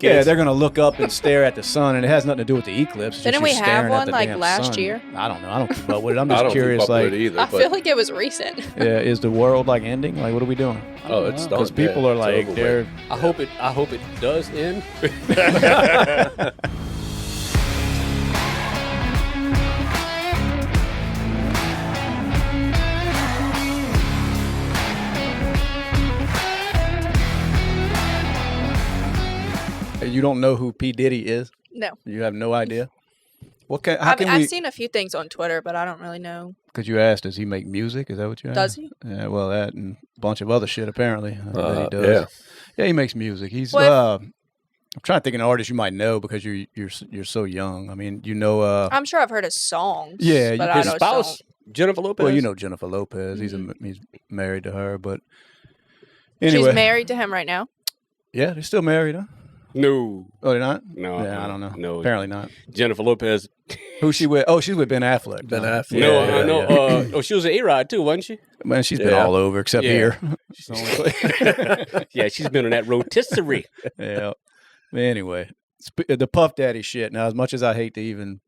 Yeah, they're gonna look up and stare at the sun, and it has nothing to do with the eclipse. Didn't we have one like last year? I don't know. I don't keep up with it. I'm I just don't curious. keep up Like, with it either, I feel like it was recent. yeah, is the world like ending? Like, what are we doing? Oh, it's done. Because people are like, they're. I hope it does end. You don't know who P. Diddy is? No. You have no idea? I've seen a few things on Twitter, but I don't really know. Because you asked, does he make music? Is that what you asked? Does he? Yeah, well, that and a bunch of other shit, apparently. That he does. Yeah, he makes music. He's, I'm trying to think of an artist you might know because you're so young. I mean, you know. I'm sure I've heard his songs. Yeah, but his spouse, Jennifer Lopez. Well, you know Jennifer Lopez. Mm-hmm. He's married to her, but anyway. She's married to him right now? Yeah, they're still married, huh? No. Oh, they're not? No. Yeah, I don't know. No. Apparently not. Jennifer Lopez. Who's she with? Oh, she's with Ben Affleck. Ben Affleck. No, no. Yeah. She was an A-Rod too, wasn't she? Man, she's been all over except here. Yeah, she's been on that rotisserie. Yeah. Anyway, the Puff Daddy shit. Now, as much as I hate to even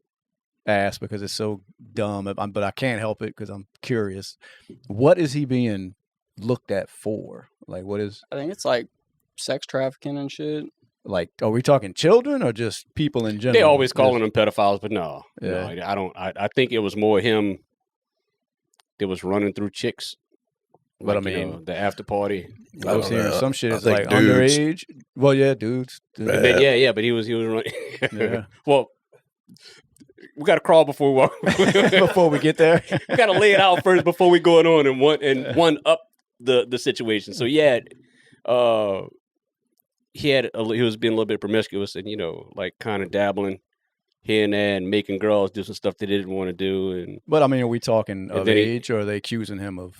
ask because it's so dumb, but I can't help it because I'm curious. What is he being looked at for? Like, what is? I think it's like sex trafficking and shit. Like, are we talking children or just people in general? They always calling them pedophiles, but no. Yeah. No, I don't. I think it was more him that was running through chicks. But like, I mean, you know, the after party. I was hearing some shit is like dudes. underage. Well, yeah, dudes. Yeah, but he was running. Yeah. Well, we got to crawl before we get there. We got to lay it out first before we going on and one up the situation. So yeah, he was being a little bit promiscuous and like kind of dabbling here and there and making girls do some stuff they didn't want to do. And but I mean, are we talking of age or are they accusing him of?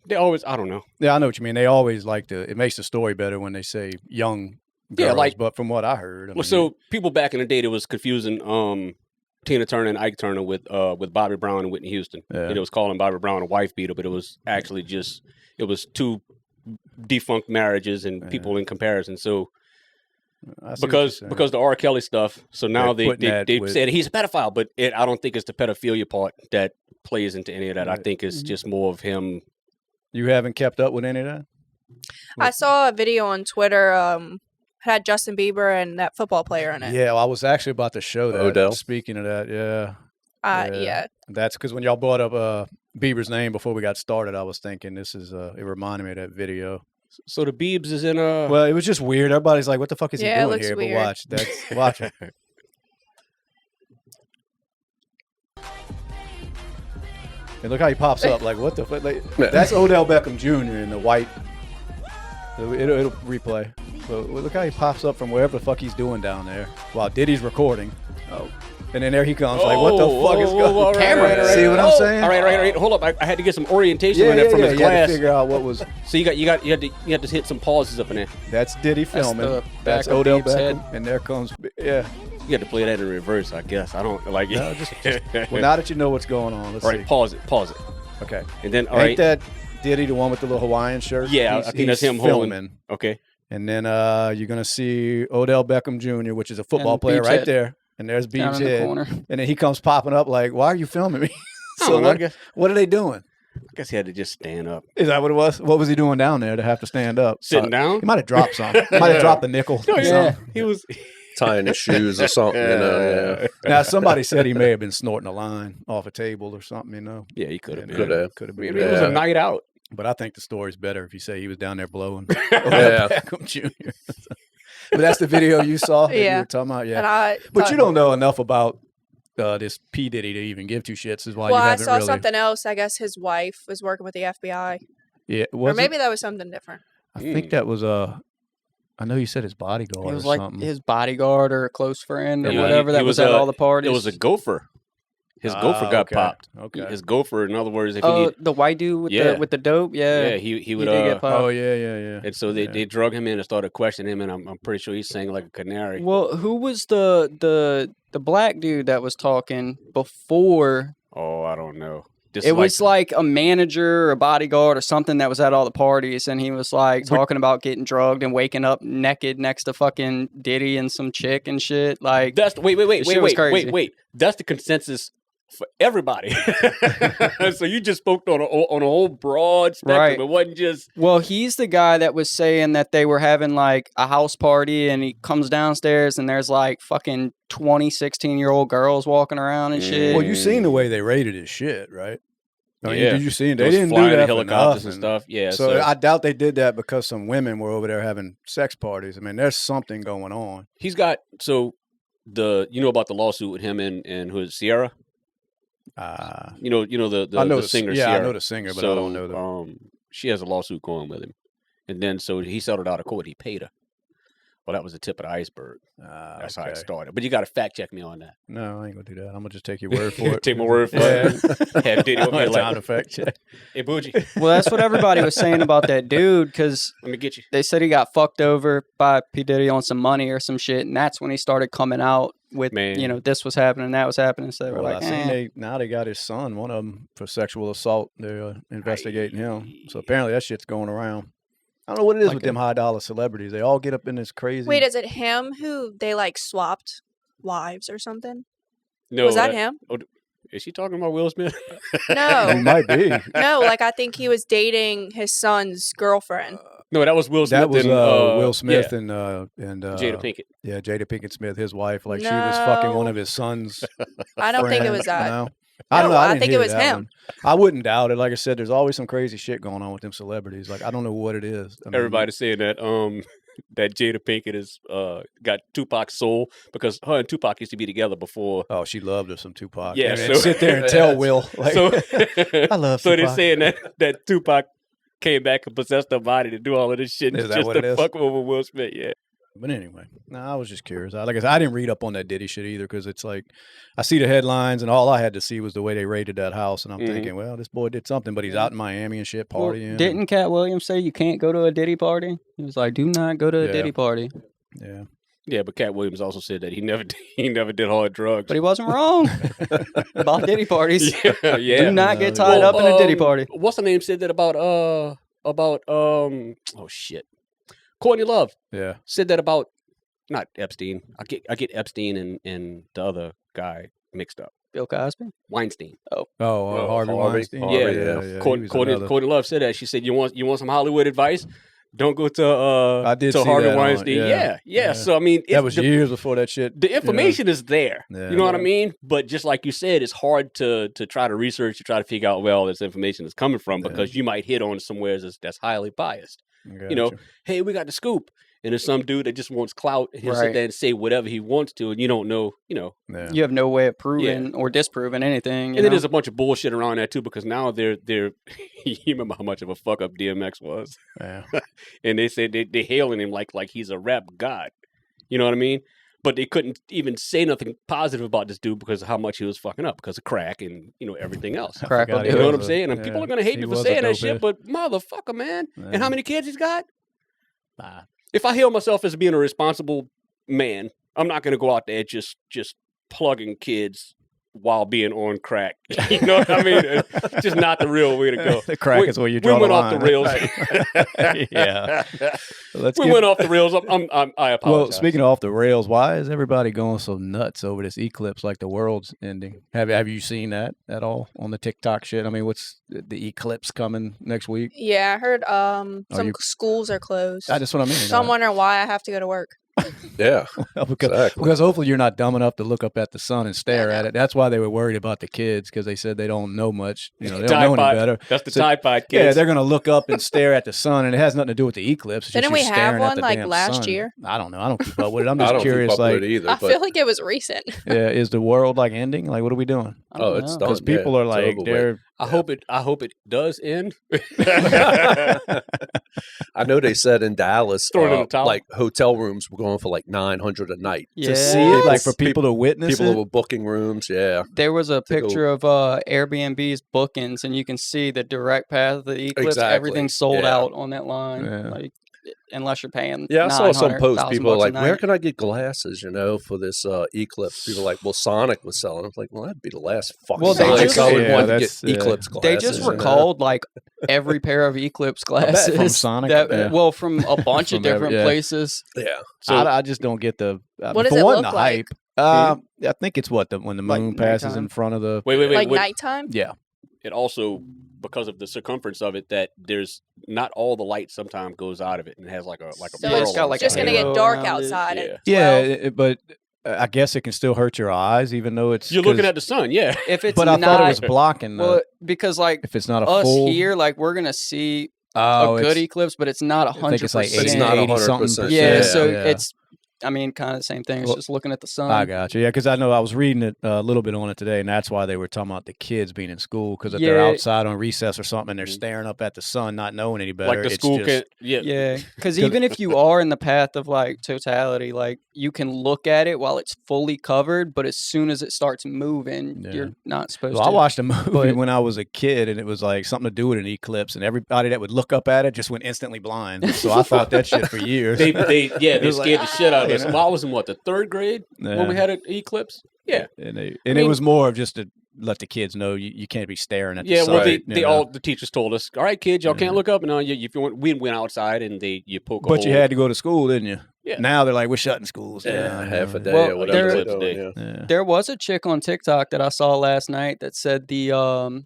They always, I don't know. Yeah, I know what you mean. They always like to. It makes the story better when they say young girls. But from what I heard, so people back in the day, it was confusing Tina Turner and Ike Turner with Bobby Brown and Whitney Houston. Yeah. It was calling Bobby Brown a wife beater, but it was actually it was two defunct marriages and people in comparison. So because the R. Kelly stuff, so now they said he's a pedophile, but I don't think it's the pedophilia part that plays into any of that. I think it's just more of him. You haven't kept up with any of that? I saw a video on Twitter. Had Justin Bieber and that football player in it. Yeah, well, I was actually about to show that. Odell. Speaking of that, yeah. Yeah. That's because when y'all brought up Bieber's name before we got started, I was thinking this is it reminded me of that video. So the Biebs is in a. Well, it was just weird. Everybody's like, "What the fuck is he doing looks here?" weird. But watch it. And look how he pops up. Like, what the fuck? Like, that's Odell Beckham Jr. in the white. It'll replay. But look how he pops up from wherever the fuck he's doing down there while Diddy's recording. Oh. And then there he comes. Like, what the fuck is going on? See what I'm saying? All right. Hold up. I had to get some orientation on that from his you class. had to figure out what was. So you had to hit some pauses up in there. That's Diddy filming. That's Odell Beckham. And there comes. Yeah. You had to play that in reverse, I guess. I don't like it. No, just well, now that you know what's going on, let's see. Pause it. Okay. And then, Ain't that Diddy, the one with the little Hawaiian shirt? Yeah, I think that's him filming. holding. Okay. And then you're going to see Odell Beckham Jr., which is a football player Beeb's right head. there. And there's Beeb's head. The corner. And then he comes popping up like, why are you filming me? So what are they doing? I guess he had to just stand up. Is that what it was? What was he doing down there to have to stand up? Sitting down? He might have dropped something. He might have dropped the nickel. He was tying his shoes or something. Yeah. Now, somebody said he may have been snorting a line off a table or something, Yeah, he could have been. Could have been. It was a night out. But I think the story's better if you say he was down there blowing Beckham Jr. But that's the video you saw that you were talking about? Yeah. But you don't know enough about this P. Diddy to even give two shits is why you haven't I saw something else. I guess his wife was working with the FBI. Yeah. Or maybe that was something different. I think that was I know you said his bodyguard It was or like something. his bodyguard or a close friend or whatever that was at all the parties. It was a gopher. His gopher got popped. Okay. His gopher, in other words, the white dude with the dope. Yeah. He would. did get popped. Oh yeah. And so they drug him in and started questioning him, and I'm pretty sure he's saying like a canary. Well, who was the black dude that was talking before? Oh, I don't know. It was like a manager, a bodyguard, or something that was at all the parties, and he was like talking about getting drugged and waking up naked next to fucking Diddy and some chick and shit. Like that's wait. That's the consensus for everybody. So you just spoke on a whole broad spectrum. Right. It wasn't just. Well, he's the guy that was saying that they were having like a house party, and he comes downstairs and there's like fucking 16-year-old girls walking around and shit. Well, you seen the way they raided his shit, right? I mean, yeah. Did you see it? They didn't do that helicopters and stuff. Yeah. So I doubt they did that because some women were over there having sex parties. I mean, there's something going on. He's got you know about the lawsuit with him and who is Sierra? You know the singer. Yeah, Sierra. I know the singer, but I don't know the. She has a lawsuit going with him, and then so he settled out of court. He paid her. Well, that was the tip of the iceberg. That's how it started. But you got to fact check me on that. No, I ain't gonna do that. I'm gonna just take your word for it. Take my word for it. Have Diddy with me time to fact check. Hey, Bougie. Well, that's what everybody was saying about that dude, because let me get you. They said he got fucked over by P. Diddy on some money or some shit, and that's when he started coming out with, this was happening, that was happening. So they were like, now they got his son, one of them, for sexual assault. They're investigating him. So apparently that shit's going around. I don't know what it is with them high-dollar celebrities. They all get up in this crazy... Wait, is it him who they, like, swapped wives or something? No. Was that him? Oh, is she talking about Will Smith? No. He might be. No, like, I think he was dating his son's girlfriend. No, that was Will Smith. That was Will Smith and Jada Pinkett. Yeah, Jada Pinkett Smith, his wife. Like, she was fucking one of his sons' I don't think it was that. You know? I don't know. I think it was him. One. I wouldn't doubt it. Like I said, there's always some crazy shit going on with them celebrities. Like, I don't know what it is. I mean, everybody's saying that that Jada Pinkett is got Tupac's soul because her and Tupac used to be together before. Oh, she loved her some Tupac. Yeah, and sit there and tell Will. Like, I love. So Tupac. they're saying that Tupac came back and possessed her body to do all of this shit is just to fuck over Will Smith. Yeah. But anyway, I was just curious. Like I said, I didn't read up on that Diddy shit either because it's like I see the headlines and all I had to see was the way they raided that house, and I'm thinking, well, this boy did something, but he's out in Miami and shit partying. Well, didn't Cat Williams say you can't go to a Diddy party? He was like, "Do not go to a Diddy party." Yeah. Yeah, but Cat Williams also said that he never did hard drugs. But he wasn't wrong about Diddy parties. Yeah. Do not get tied up in a Diddy party. What's the name said that about oh shit, Courtney Love. Yeah. Said that about. Not Epstein. I get Epstein and the other guy mixed up. Bill Cosby? Weinstein. Harvey Weinstein. Yeah. Courtney Love said that. She said, "You want some Hollywood advice? Don't go to Harvey Weinstein." Yeah. So I mean, that was years before that shit. The information is there. Yeah, you know what I mean? But just like you said, it's hard to try to research, to try to figure out where all this information is coming from because you might hit on somewhere that's highly biased. Hey, we got the scoop. And there's some dude that just wants clout, and he'll sit there and say whatever he wants to, and you don't know, You have no way of proving or disproving anything. And then there's a bunch of bullshit around that too, because now they're you remember how much of a fuck up DMX was? Yeah. And they said they hailing him like he's a rap god. You know what I mean? But they couldn't even say nothing positive about this dude because of how much he was fucking up, because of crack and everything else. Crack, you know what I'm saying? And people are gonna hate me for saying that shit, but motherfucker, man. And how many kids he's got? If I hail myself as being a responsible man, I'm not going to go out there just plugging kids while being on crack. You know what I mean? It's just not the real way to go. The crack is where you draw the line. We went off the rails. Yeah. Went off the rails. I apologize. Well, speaking of off the rails, why is everybody going so nuts over this eclipse like the world's ending? Have you seen that at all on the TikTok shit? I mean, what's the eclipse coming next week? Yeah, I heard some schools are closed. That's what I mean. So I'm wondering why I have to go to work. Yeah, because hopefully you're not dumb enough to look up at the sun and stare at it. That's why they were worried about the kids, because they said they don't know much. They don't know any better. That's the Tide Pod kids. Yeah, they're going to look up and stare at the sun, and it has nothing to do with the eclipse. Didn't we have one like last year? I don't know. I don't keep up with it. I'm just curious. Like, either, I feel like it was recent. Yeah, is the world like ending? Like, what are we doing? It's done. Because people are like, they're. I hope it does end. I know they said in Dallas, like hotel rooms were going for like $900 a night to see it, like for people to witness. People were booking rooms. Yeah, there was a picture of Airbnb's bookings, and you can see the direct path of the eclipse. Exactly. Everything's sold out on that line. Yeah. Like, unless you're paying. Yeah, I saw some posts. $900,000 People are a like, night. "Where can I get glasses?" For this Eclipse. People are like, "Well, Sonic was selling." I was like, "Well, that'd be the last fucking Well, they place just- I would Yeah, want to that's- get Eclipse glasses." They just recalled like every pair of Eclipse glasses From Sonic? that- Yeah. Well, from a bunch of From every- different yeah. places. Yeah. So I just don't get the. What does for it one, look the like? hype. I think it's when the Like moon passes nighttime? in front of the. Wait. Like what- nighttime? Yeah. It also, because of the circumference of it, that there's not all the light sometimes goes out of it and has like a So pearl it's got on like the a just side. gonna halo get dark around it. outside. Yeah. At Yeah, 12. but I guess it can still hurt your eyes, even though it's. You're looking 'cause- at the sun, yeah. If it's But I not, thought it was blocking. well, because like if it's not a us full. here, like we're gonna see Oh, a good it's- eclipse, but it's not I think 100%. it's like But it's not 80-something%. 100%. Yeah, so yeah. it's, I mean, kind of the same thing. It's Well, just looking at the sun. I got you. Yeah, because I know I was reading it a little bit on it today, and that's why they were talking about the kids being in school because if they're Yeah. outside on recess or something and they're staring up at the sun, not knowing any better. Like the it's school just, can, yeah. Yeah, because even if you are in the path of like totality, like you can look at it while it's fully covered, but as soon as it starts moving, Yeah. you're not supposed Well, to. I watched a movie But- when I was a kid, and it was like something to do with an eclipse, and everybody that would look up at it just went instantly blind. So I thought that shit for years. They was scared like, the shit out of us. you know? Well, I was in the third grade when we Yeah. had an eclipse. Yeah. and I it mean- was more of just to let the kids know you can't be staring at the Yeah, sun. well, you know? the teachers told us, all right, kids, y'all can't look up. No, if you want, we went outside and you poke a But you hole. had to go to school, didn't you? Yeah. Now they're like, we're shutting schools. Yeah, down. half a day Well, or whatever. there- they're doing, yeah. Yeah. There was a chick on TikTok that I saw last night that said all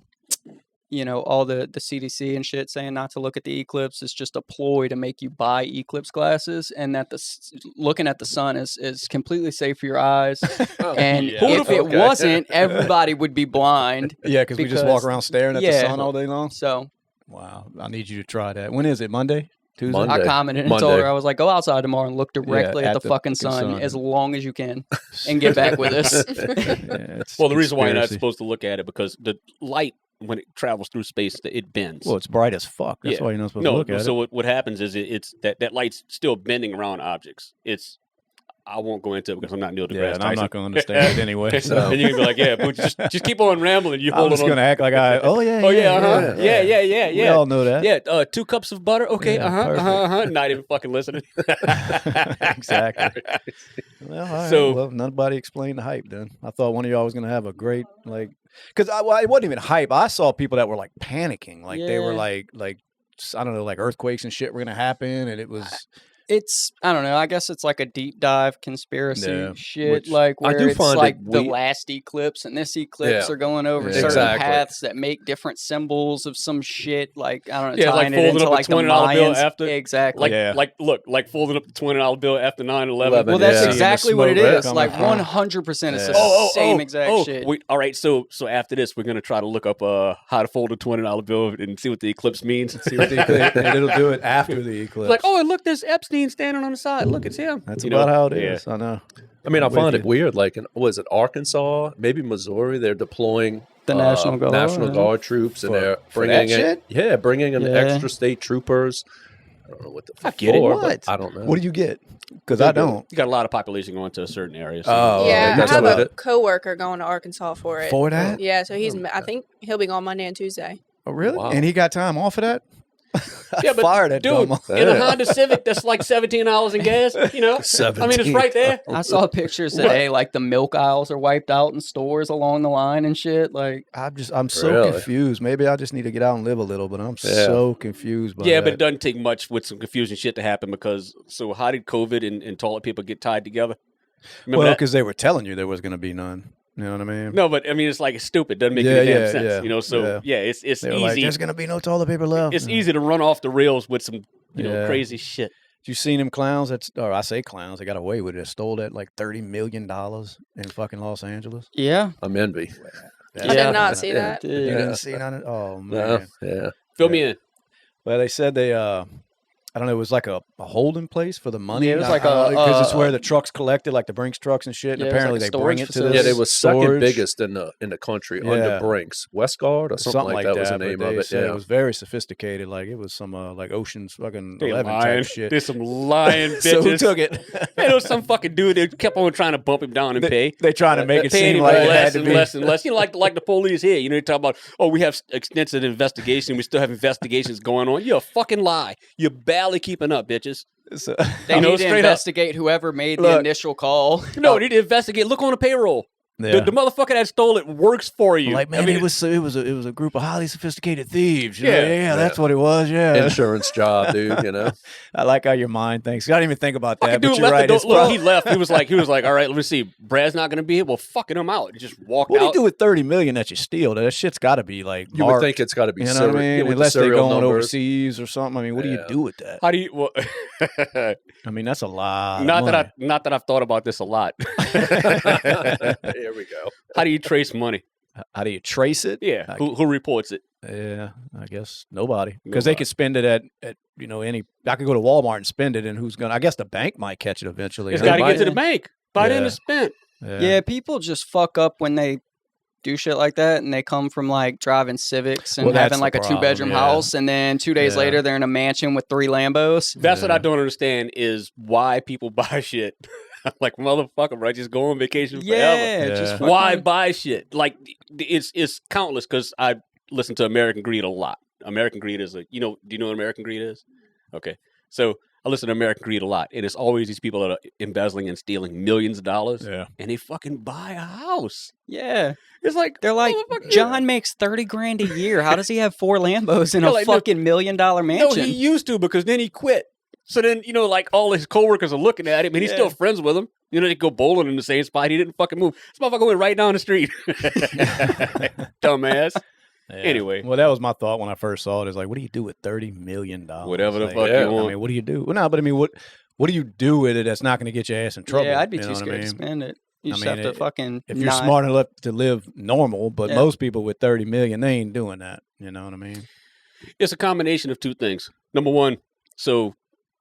the CDC and shit saying not to look at the eclipse is just a ploy to make you buy eclipse glasses, and that looking at the sun is completely safe for your eyes. And yeah. if it wasn't, everybody would be blind. Yeah, because we just walk Because- around staring at the yeah. sun all day long. So Wow, I need you to try that. When is it? Monday? Tuesday? Monday. I commented and told Monday. her, I was like, go outside tomorrow and look directly at at the the fucking fucking sun sun. as long as you can and get back with us. Yeah, it's Well, the reason why you're not conspiracy. supposed to look at it because the light, when it travels through space, it bends. Well, it's bright as fuck. That's Yeah. why you're not supposed to look at so it. what happens is it's that light's still bending around objects. I won't go into it because I'm not Neil deGrasse Yeah, and I'm Tyson. not going to understand it anyway. So. And you can be like, yeah, but just keep on rambling. You I'm hold just on. going to act like Oh yeah, uh-huh. Yeah. We all know that. Yeah, 2 cups of butter. Okay, Yeah, perfect. Not even fucking listening. Exactly. Well, all right. So- Well, nobody explained the hype then. I thought one of y'all was going to have a great, like, because it wasn't even hype. I saw people that were like panicking. Like they were Yeah. like, I don't know, like earthquakes and shit were going to happen. And it was, It's, I don't know, I guess it's like a deep dive conspiracy Yeah, shit, which like I where do it's find it like the weak. last eclipse and this eclipse Yeah. are going over Yeah. certain Exactly. paths that make different symbols of some shit, like, I don't know, Yeah, like tying it folding into up a like the $20 bill Mayans. after- Exactly. Like folding up the $20 bill after 9/11. Well, that's Yeah. exactly what it Seeing the is. smoke Like coming from. 100%. It's Yeah. the same exact shit. Wait, all right, so after this, we're gonna try to look up how to fold a $20 bill and see what the eclipse means. see what the eclipse, and it'll do it after the eclipse. Like, oh, and look, there's Epstein standing on the side. Look, it's him. That's You about know? how it Yeah. is. I know. I mean, I I'm find with it you. weird. Like, was it Arkansas, maybe Missouri? They're deploying The National Guard, National yeah. Guard troops, and For- they're for bringing that in, shit? bringing in Yeah. extra state troopers. I don't know what the fuck get it. for, What? but I don't know. What do you get? Because I don't. You got a lot of population going to a certain area. So. Oh, Yeah, that's I have what a it- coworker going to Arkansas for it. For that? Yeah, so I think he'll be going Monday and Tuesday. Oh, really? Wow. And he got time off of that? Yeah, but Fired that dude, dumb- in a Yeah. Honda Civic, that's like $17 in gas. You know, I mean, it's right there. I saw pictures today, like the milk aisles are wiped out in stores along the line and shit. Like, I'm so Really? confused. Maybe I just need to get out and live a little, but I'm Yeah. so confused by Yeah, that. but it doesn't take much with some confusing shit to happen because. So how did COVID and toilet paper get tied together? Remember Well, that? because they were telling you there was going to be none. You know what I mean? No, but I mean, it's like it's stupid. Doesn't make Yeah, any damn yeah, sense. yeah, You know, so yeah, it's They were easy. like, there's going to be no toilet paper left. It's Yeah. easy to run off the rails with some know Yeah. crazy shit. You seen them clowns? Or I say clowns. They got away with it. They stole that like $30 million in fucking Los Angeles. yeah. I'm envy. I did not see that. You Yeah. didn't see none of it? Oh, No, man. yeah. Fill me in. Well, they said they, I don't know, it was like a holding place for the money. Yeah, it was like a- because it's where the trucks collected, like the Brinks trucks and shit. And Yeah, it was apparently like a they bring storage it to facility. this Yeah, they was second storage, biggest in the country Yeah. under Brinks. Westgard or something like that was the but name they of it. said Yeah. it was very sophisticated. Like it was some like Ocean's fucking They 11 lying. type shit. There's some lying bitches. So who took it? Hey, there was some fucking dude that kept on trying to bump him down and pay. They trying to make it Paying seem him like it had less to and be. less and less. You know, like the police here. You know, you talk about, oh, we have extensive investigation. We still have investigations going on. You're a fucking lie. You Tally keeping up, bitches. So, They need to investigate whoever made the initial call. No, they need to investigate. Look on the payroll. yeah. The motherfucker that stole it works for you. Like, man, I mean, it was a group of highly sophisticated thieves. You know? Yeah. Yeah, that's what it was. Yeah, Insurance job, dude. You know. I like how your mind thinks. I didn't even think about that. fucking But dude you're left right. the It's door. Look, probably- he left. He was like, all right, let me see. Brad's not going to be here. Well, fucking him out. He just walked What do you out. do with $30 million that you steal? That shit's got to be like You would think it's got to be you know what I mean? with Unless the they're serial going numbers. overseas or something. I mean, what do you do with that? How do you? Well, I mean, that's a lot. not of money. that I've thought about this a lot. Here we go. How do you trace money? How do you trace it? Yeah, who reports it? Yeah, I guess nobody, because they could spend it at any. I could go to Walmart and spend it, and who's gonna? I guess the bank might catch it eventually. It's huh? got to get to the bank. By then Yeah. it's spent. Yeah, people just fuck up when they do shit like that, and they come from like driving Civics and Well, that's having like the a problem, 2-bedroom yeah. house, and then 2 days Yeah. later they're in a mansion with 3 Lambos. That's what I don't understand is why people buy shit. Like motherfucker, right? Just go on vacation forever. Yeah, Yeah. just Why fucking- buy shit? Like it's countless because I listen to American Greed a lot. American Greed is do you know what American Greed is? Okay. So I listen to American Greed a lot. And it's always these people that are embezzling and stealing millions of dollars. Yeah. And they fucking buy a house. Yeah, It's like they're like, motherfucker, John makes $30,000 a year. How does he have 4 Lambos in Yeah, a like, no- fucking $1 million No, mansion? he used to because then he quit. So then, like all his coworkers are looking at him and he's still friends with them. They go bowling in the same spot. He didn't fucking move. This motherfucker went right down the street. Dumbass. Yeah. Anyway. Well, that was my thought when I first saw it. Is like, what do you do with $30 million? Whatever the Like, fuck yeah. you want. I mean, what do you do? Well, no, but I mean, what do you do with it that's not going to get your ass in trouble? Yeah, I'd be You too know what scared I to mean? spend it. You I just mean, have to fucking. If you're not- smart enough to live normal, but Yeah. most people with $30 million, they ain't doing that. You know what I mean? It's a combination of two things. Number one, so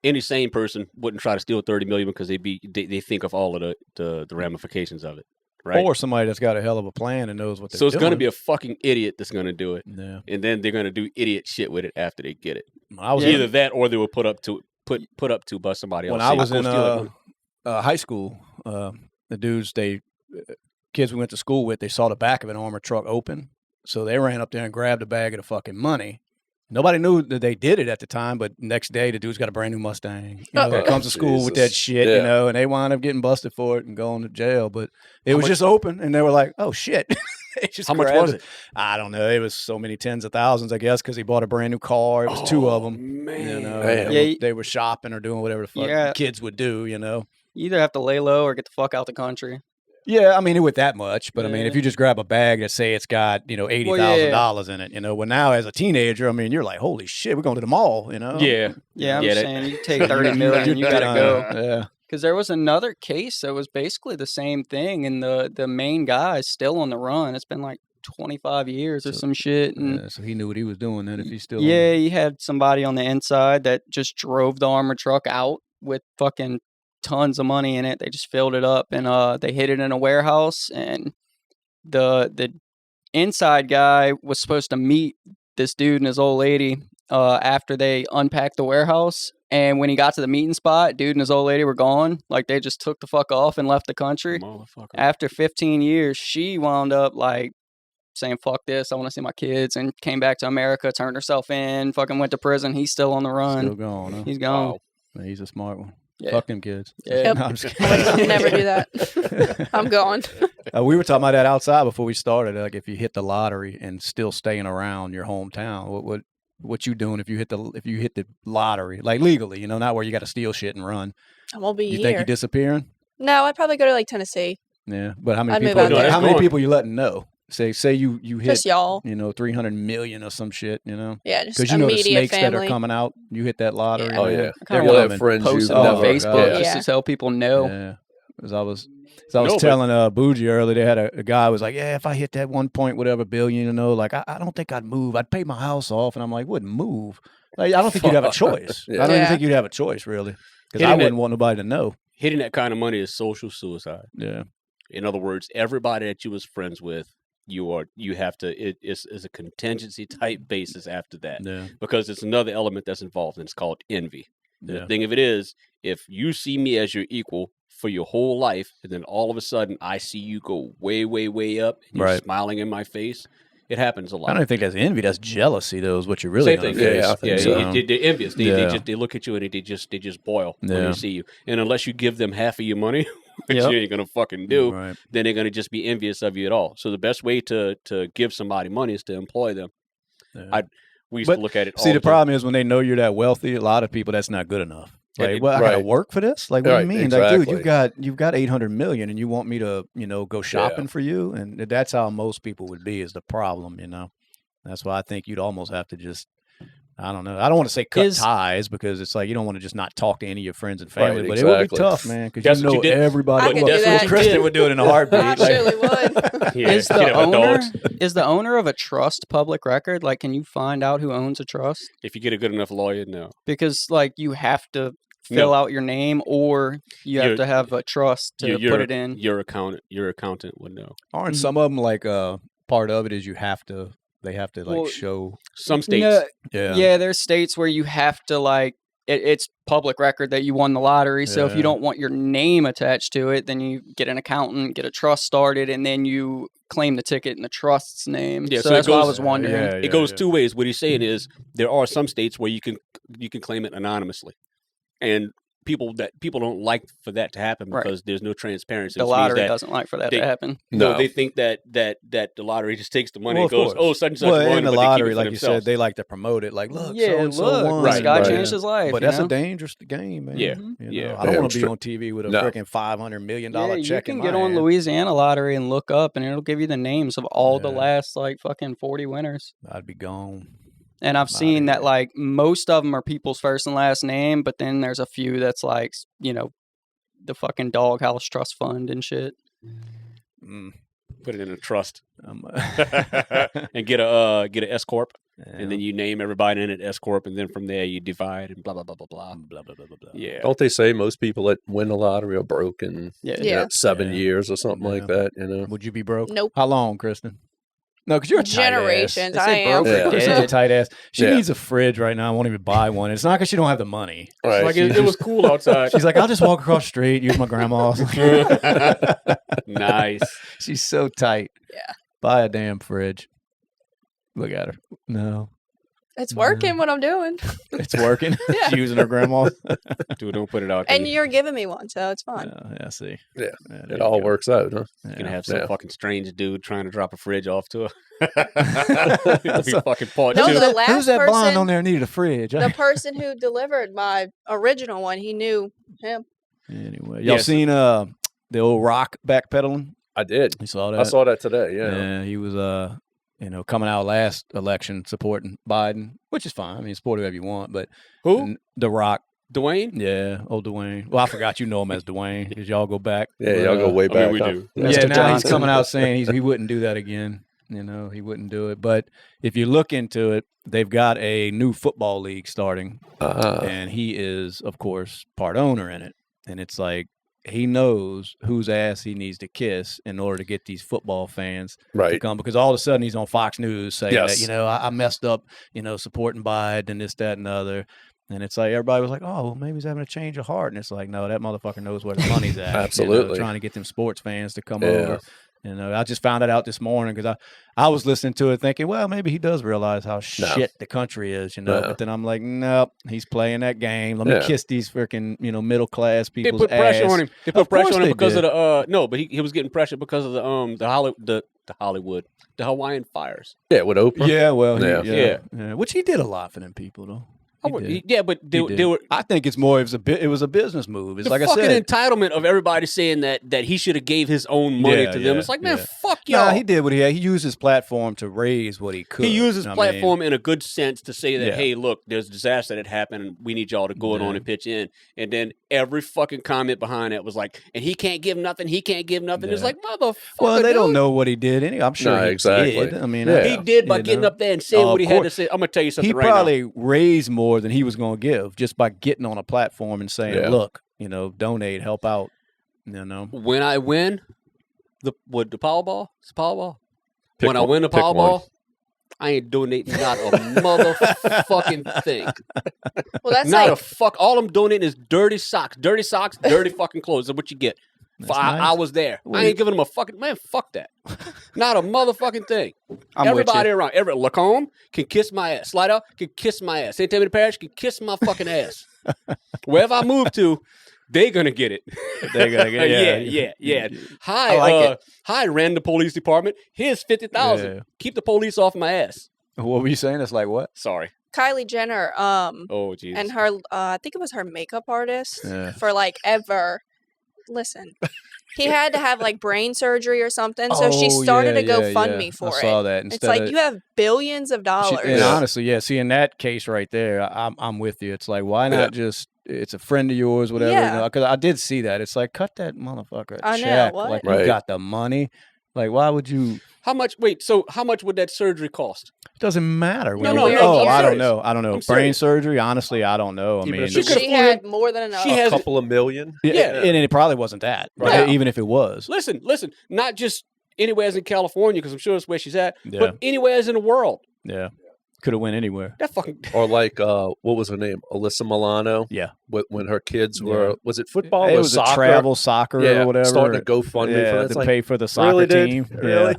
any sane person wouldn't try to steal 30 million because they think of all of the ramifications of it, right? Or somebody that's got a hell of a plan and knows what they're So it's doing. going to be a fucking idiot that's going to do it, Yeah. and then they're going to do idiot shit with it after they get it. When I was Either that, or they will put up to by somebody else. when Say, I was go in steal that money. high school, the dudes kids we went to school with, they saw the back of an armored truck open, so they ran up there and grabbed a bag of the fucking money. Nobody knew that they did it at the time, but next day the dude's got a brand new Mustang. Comes to school with that Jesus. shit, Yeah. and they wound up getting busted for it and going to jail. But it was just open, and they were like, "Oh shit!" They just How much grabbed was it? I don't know. It was so many tens of thousands, I guess, because he bought a brand new car. It was 2 of them. Man. Man. Yeah, They were shopping or doing whatever the fuck Yeah. kids would do. You either have to lay low or get the fuck out the country. Yeah, I mean, it with that much, but I mean, Yeah. if you just grab a bag that say it's got $80,000 in it, well, now as a teenager, I mean, you're like, holy shit, we're going to the mall, Yeah. Yeah, I'm Yeah, just that- saying, you take 30 million, you gotta go. Yeah, Because there was another case that was basically the same thing, and the main guy is still on the run. It's been like 25 years or some shit. And yeah, so he knew what he was doing then if he's still. yeah, he had somebody on the inside that just drove the armored truck out with fucking tons of money in it. They just filled it up, and they hid it in a warehouse. And the inside guy was supposed to meet this dude and his old lady after they unpacked the warehouse. And when he got to the meeting spot, dude and his old lady were gone. Like, they just took the fuck off and left the country. Motherfucker. After 15 years, she wound up like saying, fuck this, I want to see my kids, and came back to America, turned herself in, fucking went to prison. He's still on the run. Still gone. Huh? He's gone. Wow. Man, he's a smart one. Yeah. Fuck them kids. Yeah. No, I'm just I'll kidding. never do that. I'm gone. We were talking about that outside before we started. Like, if you hit the lottery and still staying around your hometown, what you doing if you hit the lottery, like legally, not where you got to steal shit and run? I won't be You here. think you disappearing? No, I'd probably go to like Tennessee. Yeah, but how many I'd move people? out there. How many Going. people you letting know? Say you hit Just y'all. 300 million or some shit, Yeah, just because you know the immediate snakes that family. are coming out. You hit that lottery. Yeah. Oh man, yeah. I they're kinda You'll coming. have friends Post you it on Oh, never. Facebook God. just Yeah. to tell people no. Yeah. As I was No, telling Bougie earlier, they had a guy was like, yeah, if I hit that 1 point whatever billion, like I don't think I'd move. I'd pay my house off, and I'm like, wouldn't move. Like, I don't think you'd have a choice. Yeah. I don't even Yeah. think you'd have a choice really, because Hitting I it- wouldn't want nobody to know. Hitting that kind of money is social suicide. Yeah, In other words, everybody that you was friends with, you have to. It's a contingency type basis after that, yeah, because it's another element that's involved, and it's called envy. yeah. The thing of it is, if you see me as your equal for your whole life, and then all of a sudden I see you go way, way, way up, and you're Right. smiling in my face, It happens a lot. I don't think that's envy. That's jealousy, though, is what you're really Same thing. Yeah, I think so. They're envious. They look at you and they just boil when they see you. And unless you give them half of your money, which you ain't gonna fucking do, then they're gonna just be envious of you at all. So the best way to give somebody money is to employ them. Yeah. We used to look at it. See, the problem is when they know you're that wealthy, a lot of people that's not good enough. Like, I gotta work for this. Like, what do you mean? Exactly. Like, dude, you've got $800 million, and you want me to, go shopping for you? And that's how most people would be. Is the problem, That's why I think you'd almost have to just. I don't know. I don't want to say cut ties because it's like you don't want to just not talk to any of your friends and family, but it would be tough, man, because you know everybody. That's what Kristen would do it in a heartbeat. I surely would. Is the owner of a trust public record? Like, can you find out who owns a trust? If you get a good enough lawyer, no. Because like you have to fill out your name, or you have to have a trust to put it in. Your accountant would know. Aren't some of them like part of it is they have to show some states. No, yeah, there's states where you have to it's public record that you won the lottery. So if you don't want your name attached to it, then you get an accountant, get a trust started, and then you claim the ticket in the trust's name. Yeah, so that's why I was wondering. It goes two ways. What he's saying is there are some states where you can claim it anonymously, and people don't like for that to happen because there's no transparency. The lottery doesn't like for that to happen. No, they think that the lottery just takes the money and goes, such and such won. Well, in the lottery, like you said, they like to promote it. Like, look, so-and-so won. Scott changed his life. But that's a dangerous game, man. Yeah. I don't want to be on TV with a freaking $500 million check in my hand. You can get on Louisiana lottery and look up, and it'll give you the names of all the last fucking 40 winners. I'd be gone. And I've seen that most of them are people's first and last name, but then there's a few that's the fucking Doghouse Trust Fund and shit. Put it in a trust and get an S corp, and then you name everybody in it S corp, and then from there you divide and blah blah blah blah blah blah blah blah blah. Yeah, don't they say most people that win the lottery are broke in 7 years or something like that? Would you be broke? Nope. How long, Kristen? No, because you're a generations. Tight ass. I am. Kristen's a tight ass. She needs a fridge right now. I won't even buy one. It's not because she don't have the money. Right. Like it was cool outside. She's like, I'll just walk across the street, use my grandma's. Nice. She's so tight. Yeah. Buy a damn fridge. Look at her. No. It's working what I'm doing. It's working? Yeah. She's using her grandma's? Dude, don't put it out there. And you're giving me one, so it's fine. Yeah, see. Yeah. It all works out, huh? You're going to have some fucking strange dude trying to drop a fridge off to her. It'll be fucking part No, two. the last Who's that person, blonde on there needed a fridge? The person who delivered my original one, he knew him. Anyway, y'all seen the old Rock backpedaling? I did. You saw that? I saw that today, Yeah, he was coming out last election supporting Biden, which is fine. I mean, support whoever you want, but who? The Rock. Dwayne? Yeah, old Dwayne. Well, I forgot you know him as Dwayne because y'all go back. Yeah, y'all go way back. I mean, we do. Yeah, now he's coming out saying he wouldn't do that again. He wouldn't do it. But if you look into it, they've got a new football league starting, and he is, of course, part owner in it. And it's like he knows whose ass he needs to kiss in order to get these football fans to come. Because all of a sudden he's on Fox News saying that, I messed up, supporting Biden and this, that, and the other. And it's like everybody was like, oh, well, maybe he's having a change of heart. And it's like, no, that motherfucker knows where the money's at. Absolutely. Trying to get them sports fans to come over. I just found it out this morning because I was listening to it thinking, well, maybe he does realize how shit the country is, But then I'm like, nope, he's playing that game. Let me kiss these freaking, middle class people's ass. They put pressure on him. They put pressure on him because of but he was getting pressure because of the Hawaiian fires. Yeah, with Oprah. Yeah, well, yeah. Which he did a lot for them people, though. But they were. I think it's more. It was a business move. It's the like I fucking said, entitlement of everybody saying that he should have gave his own money to them. It's like, man, fuck y'all. Nah, he did what he had. He used his platform to raise what he could. He used his platform in a good sense to say that, hey, look, there's a disaster that happened, and we need y'all to go on and pitch in. And then every fucking comment behind that was like, and he can't give nothing. He can't give nothing. It's like, motherfucker. Well, they don't know what he did. I'm sure he exactly. did. I mean, he did by getting up there and saying what he had to say. I'm gonna tell you something right now. He probably raised more than he was going to give just by getting on a platform and saying, look, donate, help out, When I win the Powerball, when I win the pick Powerball, I ain't donating not a motherfucking thing. Well, that's not a fuck. All I'm donating is dirty socks, dirty fucking clothes. That's what you get. I was there. I ain't giving them a fucking man. Fuck that. Not a motherfucking thing. Everybody around. Lacombe can kiss my ass. Slidell can kiss my ass. St. Tammany Parish can kiss my fucking ass. Wherever I move to, they're gonna get it. They're gonna get it. Yeah. Hi, ran the police department. Here's 50,000. Yeah. Keep the police off my ass. What were you saying? It's like what? Sorry. Kylie Jenner, Oh Jesus. and her, I think it was her makeup artist for like ever. Listen, he had to have like brain surgery or something, so she started a GoFundMe for it. I saw that. It's like you have billions of dollars. And honestly, see, in that case right there, I'm with you. It's like, why not just? It's a friend of yours, whatever. Yeah. Because I did see that. It's like, cut that motherfucker I know, check. what? Like you got the money. Like, why would you? How much? Wait. So how much would that surgery cost? It doesn't matter. No, I don't know. I don't know. I'm Brain serious. surgery, honestly, I don't know. I mean, she had more than enough. She has a couple of million. Yeah, and it probably wasn't that. Right? Even if it was. Listen. Not just anywhere in California, because I'm sure that's where she's at, but anywhere in the world. Yeah. Could have went anywhere. That fucking Or like, what was her name? Alyssa Milano. Yeah. When her kids were, was it football It or was soccer? A travel soccer or whatever. Starting to GoFundMe for that. To pay for the soccer team. Really?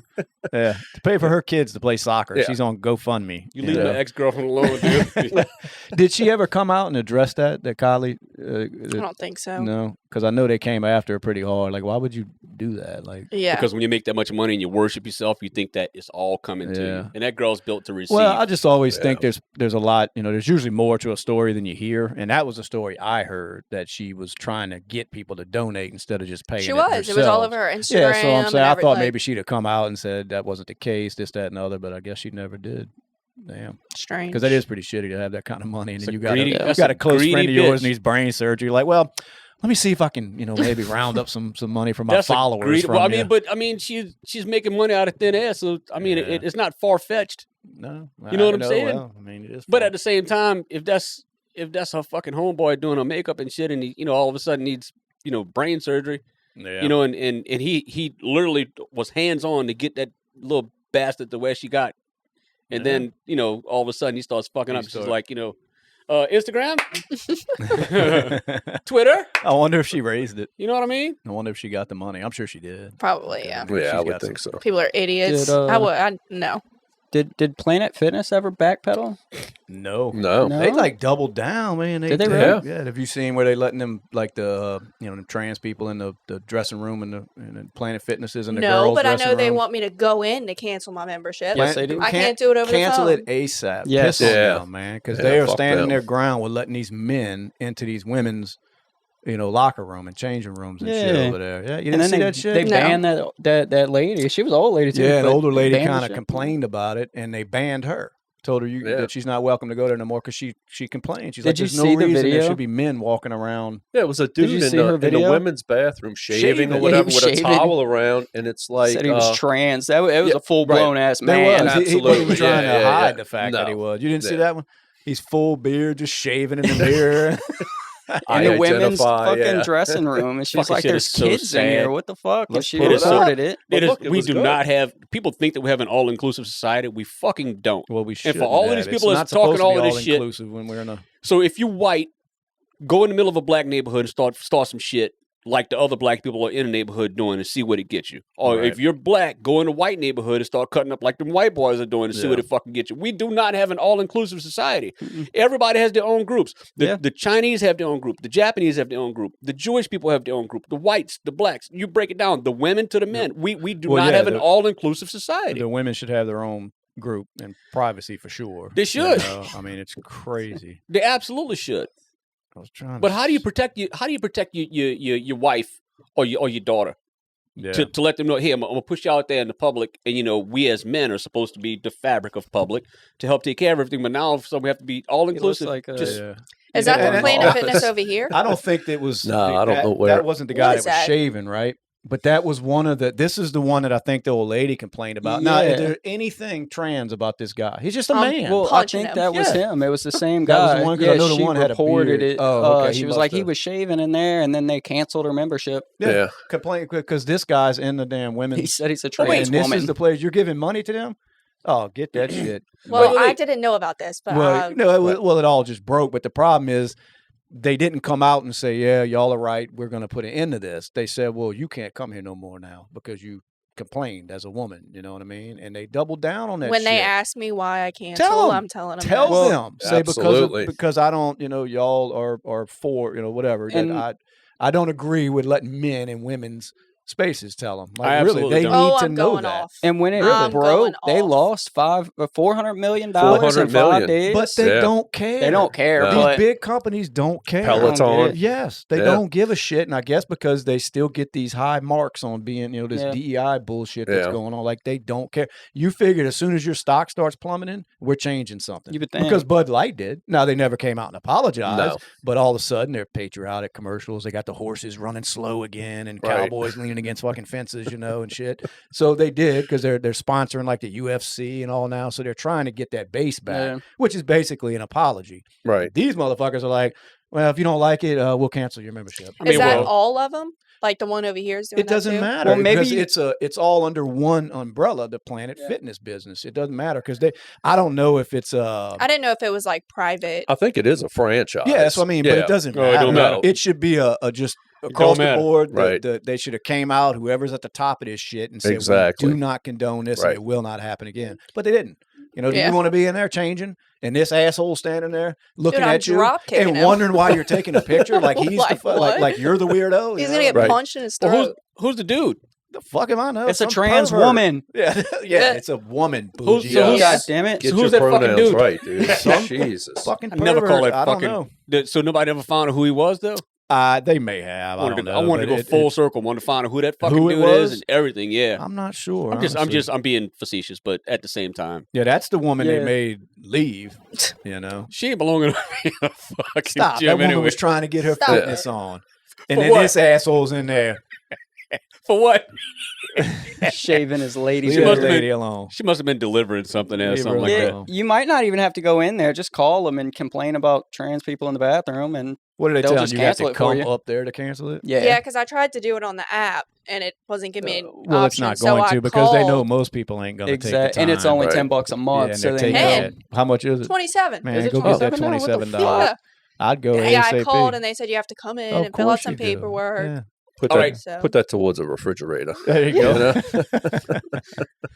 Yeah. To pay for her kids to play soccer. Yeah. She's on GoFundMe. You leave my ex-girlfriend alone, dude. Did she ever come out and address that Kylie? I don't think so. No, because I know they came after her pretty hard. Like, why would you do that? Like, because when you make that much money and you worship yourself, you think that it's all coming to you, and that girl's built to receive. Well, I just always think there's a lot. There's usually more to a story than you hear, and that was a story I heard that she was trying to get people to donate instead of just paying. She was. It was all over her Instagram. Yeah, so I'm saying I thought maybe she'd have come out and said that wasn't the case, this, that, and other, but I guess she never did. Damn. Strange. Because that is pretty shitty to have that kind of money, and then you got a close close friend of yours bitch. needs brain surgery. Like, well, let me see if I can, maybe round up some money for my followers. I mean, she's making money out of thin air, so I mean, it's not far fetched. No, you know what I'm saying? Well, I mean, it is. But at the same time, if that's her fucking homeboy doing her makeup and shit, and he, all of a sudden needs, brain surgery, and he literally was hands on to get that little bastard to where she got, and then all of a sudden he starts fucking up. She's like, Instagram, Twitter. I wonder if she raised it. You know what I mean? I wonder if she got the money. I'm sure she did. Probably, yeah. Yeah, I would think so. People are idiots. No. Did Planet Fitness ever backpedal? No. They like doubled down, man. Did they really? Yeah. Have you seen where they letting them like the the trans people in the dressing room and the Planet Fitnesses and the girls? No, but I know they room? want me to go in to cancel my membership. Yes, they do. I can't do it over the phone. Cancel it ASAP. Yes. Piss on them, man, because they are standing their ground with letting these men into these women's locker room and changing rooms and shit over there. Yeah, you didn't see that shit? They banned that lady. She was an old lady too. Yeah, an older lady kind of complained about it, and they banned her. Told her that she's not welcome to go there no more because she complained. She's like, there's no reason there should be men walking around. Yeah, it was a dude in the women's bathroom shaving or whatever with a towel around, and it's like said he was trans. It was a full blown ass man. He wasn't trying to hide the fact that he was. You didn't see that one? He's full beard, just shaving in the mirror. In the women's fucking dressing room, and she's like, "There's kids in here. What the fuck?" And she reported it. We do not have. People think that we have an all-inclusive society. We fucking don't. Well, we should. And for all of these people that's talking all of this shit, when we're in a... So if you white, go in the middle of a black neighborhood and start some shit like the other black people are in the neighborhood doing and see what it gets you. Or if you're black, go in a white neighborhood and start cutting up like the white boys are doing and see what it fucking gets you. We do not have an all-inclusive society. Everybody has their own groups. The Chinese have their own group. The Japanese have their own group. The Jewish people have their own group. The whites, the blacks. You break it down. The women to the men. We do not have an all-inclusive society. The women should have their own group and privacy for sure. They should. I mean, it's crazy. They absolutely should. But how do you protect your wife or your daughter to let them know, hey, I'm gonna push you out there in the public, and we as men are supposed to be the fabric of public to help take care of everything. But now, so we have to be all inclusive. Is that the Planet Fitness over here? I don't think that was. No, I don't know where. That wasn't the guy that was shaving, right? But that was one of the. This is the one that I think the old lady complained about. Now, is there anything trans about this guy? He's just a man. Well, I think that was him. It was the same guy. That was the one. I know the one had reported a beard. it. She was like, he was shaving in there, and then they canceled her membership. Yeah. Complain because this guy's in the damn women. He said he's a trans woman. And this is the place you're giving money to them. Oh, get that shit. Well, I didn't know about this, but it all just broke. But the problem is, they didn't come out and say, yeah, y'all are right, we're going to put an end to this. They said, well, you can't come here no more now because you complained as a woman, you know what I mean? And they doubled down on that when shit. they ask me why I cancel, I'm telling them. Tell them. Say absolutely. because I don't, y'all are for, whatever. And that I don't agree with letting men and women's spaces tell them. Like, I really, absolutely they don't. need to I'm know going that. off. And when it I'm broke, going they off. lost $400 million in 400 million. 5 days. But they don't care. They don't care. No. These But big companies don't care. Peloton. Yes, they don't give a shit. And I guess because they still get these high marks on being, this DEI bullshit that's going on. Like, they don't care. You figured as soon as your stock starts plummeting, we're changing something. You would think. Because Bud Light did. Now, they never came out and apologized. No. But all of a sudden, they're patriotic commercials. They got the horses running slow again and cowboys leaning against fucking fences, and shit. So they did because they're sponsoring like the UFC and all now. So they're trying to get that base back, which is basically an apology. Right. These motherfuckers are like, well, if you don't like it, we'll cancel your membership. Is that all of them? Like the one over here is doing it doesn't that too? matter. Well, maybe because it's all under one umbrella, the Planet Fitness business. It doesn't matter because I don't know if it's I didn't know if it was like private. I think it is a franchise. Yeah, that's what I mean. But it doesn't matter. It don't matter. It should be a just across the board. Right. They should have came out, whoever's at the top of this shit, and said, Exactly. we do not condone this and it will not happen again. But they didn't. Do you want to be in there changing? And this asshole standing there looking at you and wondering why you're taking a picture like he's like you're the weirdo. He's gonna get punched in his throat. Well, who's the dude? The fuck am I know? It's a trans woman. Yeah, it's a woman. God damn it! Get who's your that fucking pronouns dude? right, dude. Jesus. Fucking I never call it I fucking. don't know. So nobody ever found out who he was though. They may have. I don't know. I wanted to go full circle. Wanted to find out who that fucking dude is and everything. Yeah, I'm not sure. I'm being facetious, but at the same time, yeah, that's the woman they made leave. She ain't belonging in a fucking Stop. gym That woman anyway. was trying to get her fitness on, and then this asshole's in there. For what? Shaving his lady. Leave that lady alone. She must have been delivering something else, something like that. You might not even have to go in there. Just call them and complain about trans people in the bathroom, and what did they tell you? You have to come you. up there to cancel it. Yeah, because I tried to do it on the app and it wasn't giving me an well, option. it's not going to because they know most people ain't going to take the time. And it's only $10 a month. Yeah, so they know. How much is it? $27. Man, go get that $27. Yeah. I'd go Yeah, ASAP. I called and they said you have to come in and fill out some paperwork. Yeah. Put that towards a refrigerator. There you go.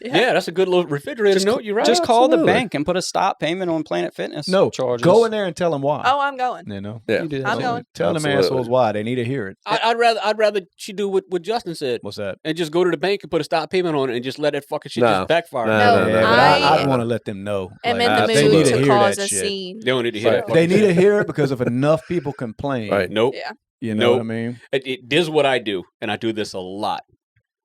Yeah, that's a good little refrigerator note. You're right. Just call the bank and put a stop payment on Planet Fitness. Charges. Go in there and tell them why. Oh, I'm going. Yeah. You do that. I'm going. Tell them assholes why. They need to hear it. I'd rather she do what Justin said. What's that? And just go to the bank and put a stop payment on it and just let that fucking shit just backfire. I'd want to let them know. I'm in the mood to cause a scene. They don't need to hear it. They need to hear it because if enough people complain. Right. Nope. Yeah. You know what I mean? This is what I do, and I do this a lot.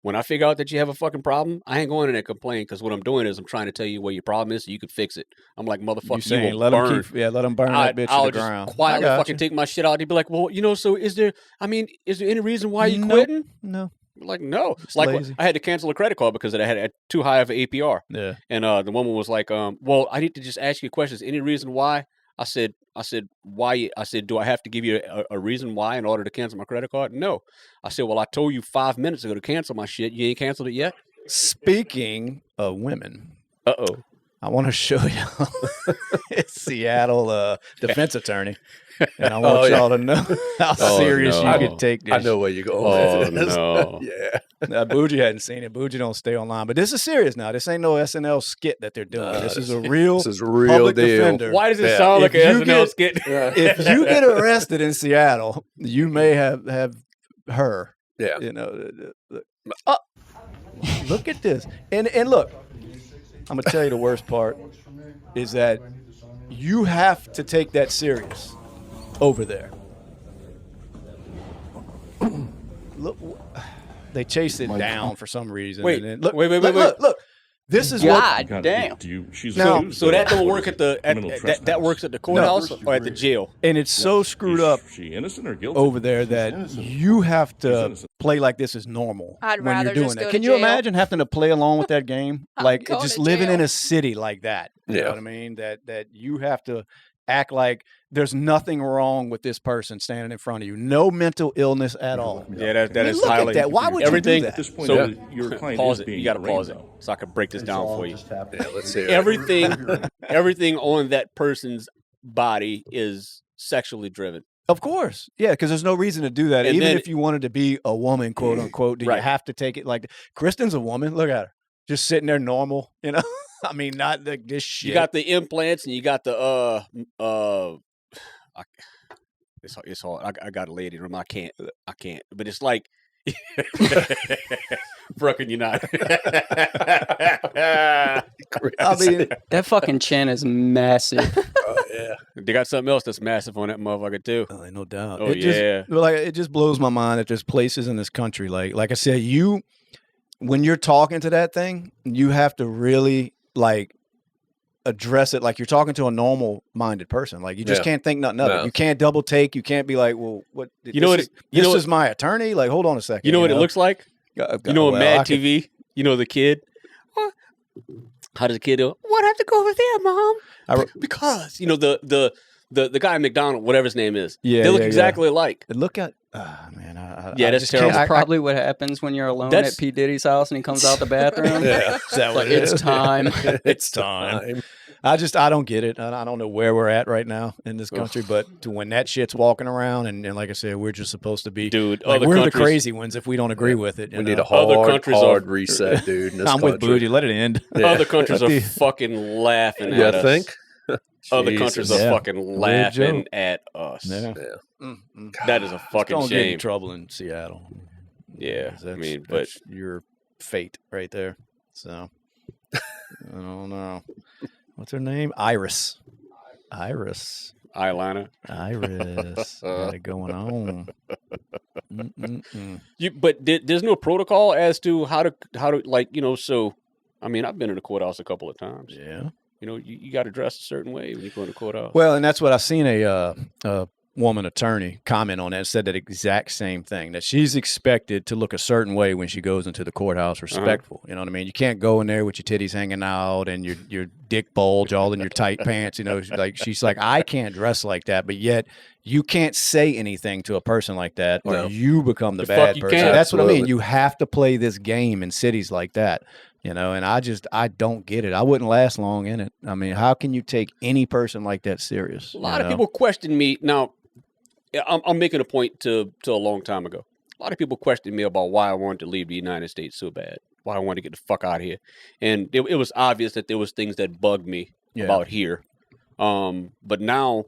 When I figure out that you have a fucking problem, I ain't going in there and complain because what I'm doing is I'm trying to tell you where your problem is so you can fix it. I'm like, motherfucker, you will burn. Let them burn that bitch to the ground. I'll just quietly fucking take my shit out. They'd be like, well, so is there any reason why you quitting? No. Like, no. Like, I had to cancel a credit card because I had too high of an APR. Yeah. And the woman was like, well, I need to just ask you questions. Any reason why? I said, why? I said, do I have to give you a reason why in order to cancel my credit card? No. I said, well, I told you 5 minutes ago to cancel my shit. You ain't canceled it yet? Speaking of women. Uh-oh. I want to show you Seattle defense attorney. And I want y'all to know how serious you could take this. I know where you're going. Oh, no. Yeah. Now, Bougie hadn't seen it. Bougie don't stay online. But this is serious now. This ain't no SNL skit that they're doing. This is a real public deal. defender. Why does it sound like an SNL skit? If you get arrested in Seattle, you may have her. Yeah. Look at this. And look, I'm going to tell you the worst part is that you have to take that serious over there. Look, they chase it down for some reason. Wait, and then, wait. Look. This is God what. damn. So that don't work at that works at the courthouse or at the jail. And it's so screwed up she innocent or guilty? over there that you have to play like this is normal I'd when rather you're doing just that. go Can to you jail. imagine having to play along with that game? Like going just to living jail. in a city like that. You know what I mean? That you have to act like there's nothing wrong with this person standing in front of you. No mental illness at all. Yeah, that is look highly. at that. Why would everything, you do At this that? point, So your client pause is it. being You got to pause it arraigned, so I can break this down for you. Yeah, let's see. Everything on that person's body is sexually driven. Of course. Yeah, because there's no reason to do that. And Even then- if you wanted to be a woman, quote unquote, do you Right. have to take it like Kristen's a woman? Look at her. Just sitting there normal, you know? I mean, not like this shit. You got the implants and you got the it's hard. I got a lady in the room. I can't. But it's like fucking you not. I mean, That fucking chin is massive. Yeah. They got something else that's massive on that motherfucker too. no doubt. Oh, it just, yeah. like it just blows my mind that there's places in this country like I said, when you're talking to that thing, you have to really like address it like you're talking to a normal minded person. Like you just can't think nothing of it. You can't double take. You can't be like, well, what? This is my attorney. Like, hold on a second. You know what it looks like? You know, well, Mad TV. You know the kid. How does the kid do? What have to go over there, Mom? Because you know the guy at McDonald's, whatever his name is. Yeah, they look exactly alike. Look at man. That's terrible. That's probably what happens when you're alone at P. Diddy's house and he comes out the bathroom. Yeah. Is that what Like, it's time. It's time. I don't get it. I don't know where we're at right now in this country, but to when that shit's walking around and like I said, we're just supposed to be, dude. like, we're the crazy ones if we don't agree with it. We need a hard reset, dude. In this I'm with Bougie. Let it end. Yeah. Other countries are fucking laughing at us. You think? Other countries are fucking laughing at us. Yeah. That is a fucking don't get in shame. trouble in Seattle. Yeah, I mean, but that's your fate right there. So I don't know. What's her name? Iris. eyeliner. Iris. Got it going on. But there's no protocol as to how to like, you know. So, I mean, I've been in the courthouse a couple of times. Yeah. You know, you got to dress a certain way when you go in the courthouse. Well, and that's what I seen a woman attorney comment on that and said that exact same thing, that she's expected to look a certain way when she goes into the courthouse, respectful. You know what I mean? You can't go in there with your titties hanging out and your dick bulge all in your tight pants. You know, like she's like, I can't dress like that, but yet you can't say anything to a person like that, or you become the bad person. That's what I mean. You have to play this game in cities like that. You know, and I don't get it. I wouldn't last long in it. I mean, how can you take any person like that serious? A lot of people question me. Now, I'm making a point to a long time ago. A lot of people questioned me about why I wanted to leave the United States so bad, why I wanted to get the fuck out of here. And it was obvious that there was things that bugged me about here. But now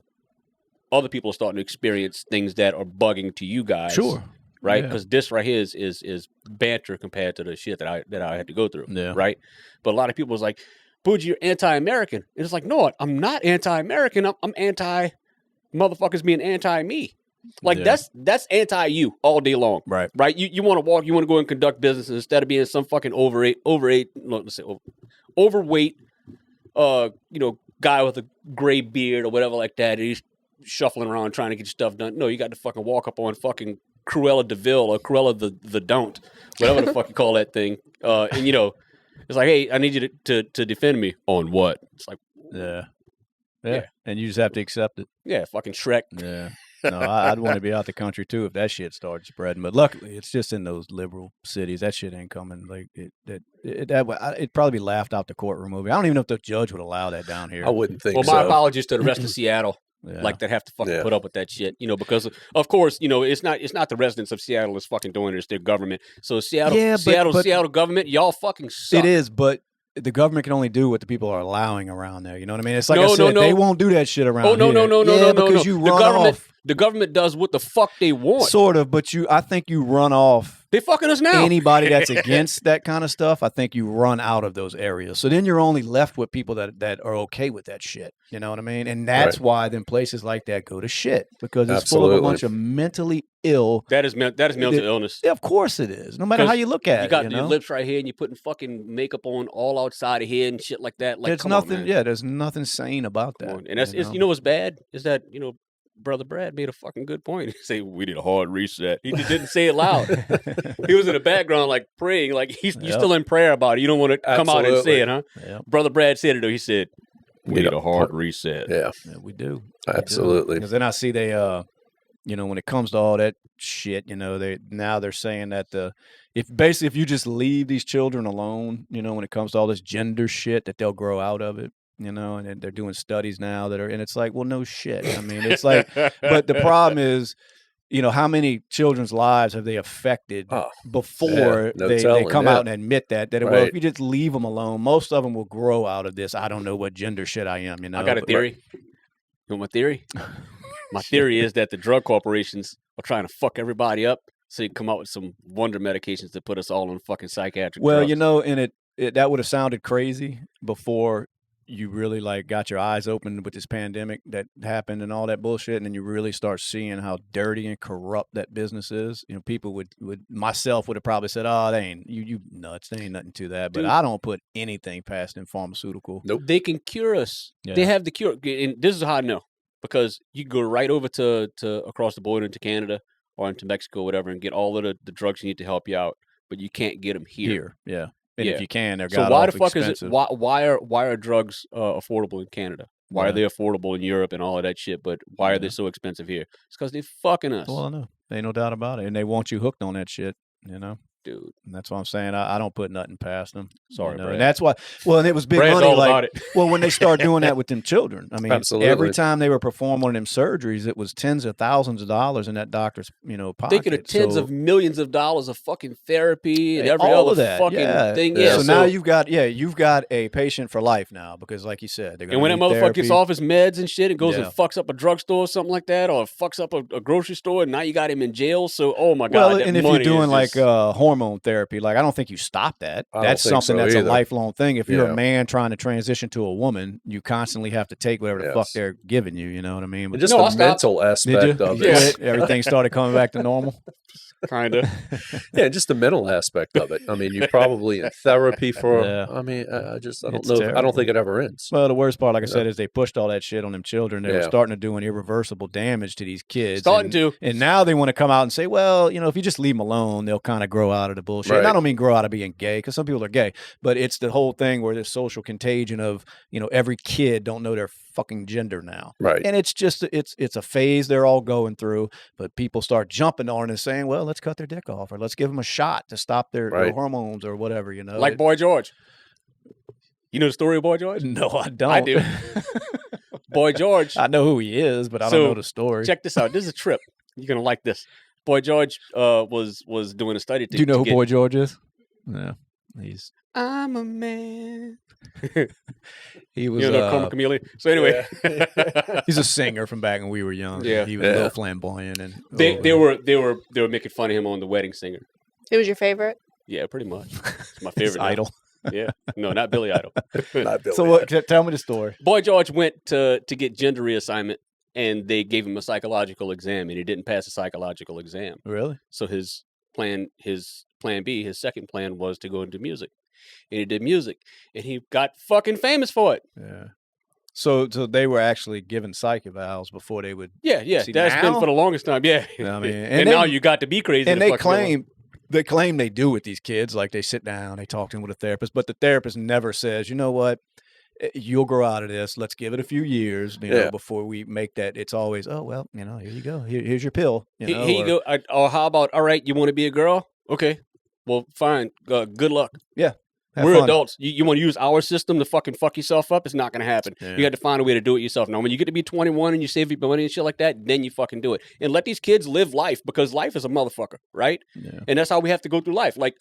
other people are starting to experience things that are bugging to you guys. Sure. Right? Because this right here is banter compared to the shit that I had to go through. Yeah. Right? But a lot of people was like, Bougie, you're anti-American. And it's like, no, I'm not anti-American. I'm anti motherfuckers being anti-me. Like that's anti-you all day long. Right. Right? You want to walk, you want to go and conduct business instead of being some fucking overweight, guy with a gray beard or whatever like that. And he's shuffling around trying to get your stuff done. No, you got to fucking walk up on fucking Cruella DeVille or Cruella the Don't, whatever the fuck you call that thing. And you know, it's like, hey, I need you to defend me on what? It's like, yeah. And you just have to accept it. Yeah, fucking Shrek. Yeah. No, I'd want to be out the country too if that shit started spreading. But luckily, it's just in those liberal cities. That shit ain't coming. Like it'd probably be laughed out the courtroom movie. I don't even know if the judge would allow that down here. I wouldn't think so. Well, my apologies to the rest of Seattle. Like that have to fucking put up with that shit, you know, because of course, you know, it's not the residents of Seattle that's fucking doing it, it's their government. So Seattle government, y'all fucking suck. It is, but the government can only do what the people are allowing around there. You know what I mean? It's like I said, they won't do that shit around here. No, because you run off. The government does what the fuck they want. Sort of, but I think you run off. They fucking us now. Anybody that's against that kind of stuff, I think you run out of those areas. So then you're only left with people that are okay with that shit. You know what I mean? And that's why then places like that go to shit, because it's full of a bunch of mentally ill. That is mental illness. Yeah, of course it is. No matter how you look at it. You got your lips right here and you're putting fucking makeup on all outside of here and shit like that. Like, there's nothing. There's nothing sane about that. And that's you know what's bad is that, you know, Brother Brad made a fucking good point. He said, we need a hard reset. He just didn't say it loud. He was in the background, like, praying. Like, you're still in prayer about it. You don't want to come out and say it, huh? Yep. Brother Brad said it, though. He said, we need a hard reset. Yeah, we do. Absolutely. Because then I see they, you know, when it comes to all that shit, you know, they're saying that if you just leave these children alone, you know, when it comes to all this gender shit, that they'll grow out of it. you know, and they're doing studies now and it's like, well, no shit. I mean, it's like, but the problem is, you know, how many children's lives have they affected before they come out and admit that well, if you just leave them alone, most of them will grow out of this. I don't know what gender shit I am, you know. I got a theory. You want my theory? My theory is that the drug corporations are trying to fuck everybody up so you can come out with some wonder medications to put us all on fucking psychiatric drugs. You know, and that would have sounded crazy before you really like got your eyes open with this pandemic that happened and all that bullshit, and then you really start seeing how dirty and corrupt that business is. You know, people would myself would have probably said, "Oh, they ain't you nuts. There ain't nothing to that." But I don't put anything past them pharmaceutical. Nope. They can cure us. Yeah. They have the cure, and this is how I know, because you can go right over to across the border into Canada or into Mexico, whatever, and get all of the drugs you need to help you out, but you can't get them here. Yeah. And if you can, they're so why the fuck expensive. Is it? Why are drugs affordable in Canada? Why are they affordable in Europe and all of that shit? But why are they so expensive here? It's because they're fucking us. Well, no, ain't no doubt about it, and they want you hooked on that shit. You know, dude. And that's what I'm saying. I don't put nothing past them. Sorry, Brad. And that's why. Well, and it was big Brad's money. All like, about it. Well, when they start doing that with them children, I mean, Absolutely. Every time they were performing one of them surgeries, it was tens of thousands of dollars in that doctor's, pocket. Thinking of tens of millions of dollars of fucking therapy and every other fucking thing. Yeah. So now you've got a patient for life now, because, like you said, they're and when that motherfucker gets off his meds and shit and goes and fucks up a drugstore or something like that, or fucks up a grocery store, and now you got him in jail. So, oh my god. Well, and if you're doing like hormone therapy, like I don't think you stop that. That's something that's a lifelong thing. If you're a man trying to transition to a woman, you constantly have to take whatever the fuck they're giving you. You know what I mean? But just the mental aspect of it. Everything started coming back to normal. Kind of. Yeah, just the mental aspect of it. I mean, you're probably in therapy for. I mean, I don't know. I don't think it ever ends. Well, the worst part, like I said, is they pushed all that shit on them children. They were starting to do an irreversible damage to these kids. And now they want to come out and say, well, if you just leave them alone, they'll kind of grow out of the bullshit. Right. And I don't mean grow out of being gay, because some people are gay, but it's the whole thing where there's social contagion of, every kid don't know their fucking gender now. Right. And it's just, it's a phase they're all going through, but people start jumping on it and saying, well, let's cut their dick off, or let's give them a shot to stop their hormones or whatever, Like Boy George. You know the story of Boy George? No, I don't. I do. Boy George. I know who he is, but I don't know the story. Check this out. This is a trip. You're going to like this. Boy George was doing a study. Do you know who Boy George is? No. I'm a man. He was Chroma Chameleon. So anyway, he's a singer from back when we were young. Yeah, he was a little flamboyant, and they were making fun of him on The Wedding Singer. It was your favorite? Yeah, pretty much. It's my favorite idol. Yeah, no, not Billy Idol. Not Billy. So tell me the story. Boy George went to get gender reassignment, and they gave him a psychological exam, and he didn't pass the psychological exam. Really? So his plan B, his second plan was to go into music. And he did music, and he got fucking famous for it. Yeah. So they were actually given psych evals before they would. Yeah. See, that's been for the longest time. Yeah. I mean, and now you got to be crazy. And they claim they do with these kids. Like they sit down, they talk to them with a therapist, but the therapist never says, you know what, you'll grow out of this. Let's give it a few years, before we make that. It's always, oh well, here you go. Here's your pill. Here you go. Or how about, all right, you want to be a girl? Okay. Well, fine. Good luck. Yeah. We're adults. You want to use our system to fucking fuck yourself up? It's not going to happen. Yeah. You got to find a way to do it yourself. Now, when you get to be 21 and you save your money and shit like that, then you fucking do it. And let these kids live life, because life is a motherfucker, right? Yeah. And that's how we have to go through life. Like,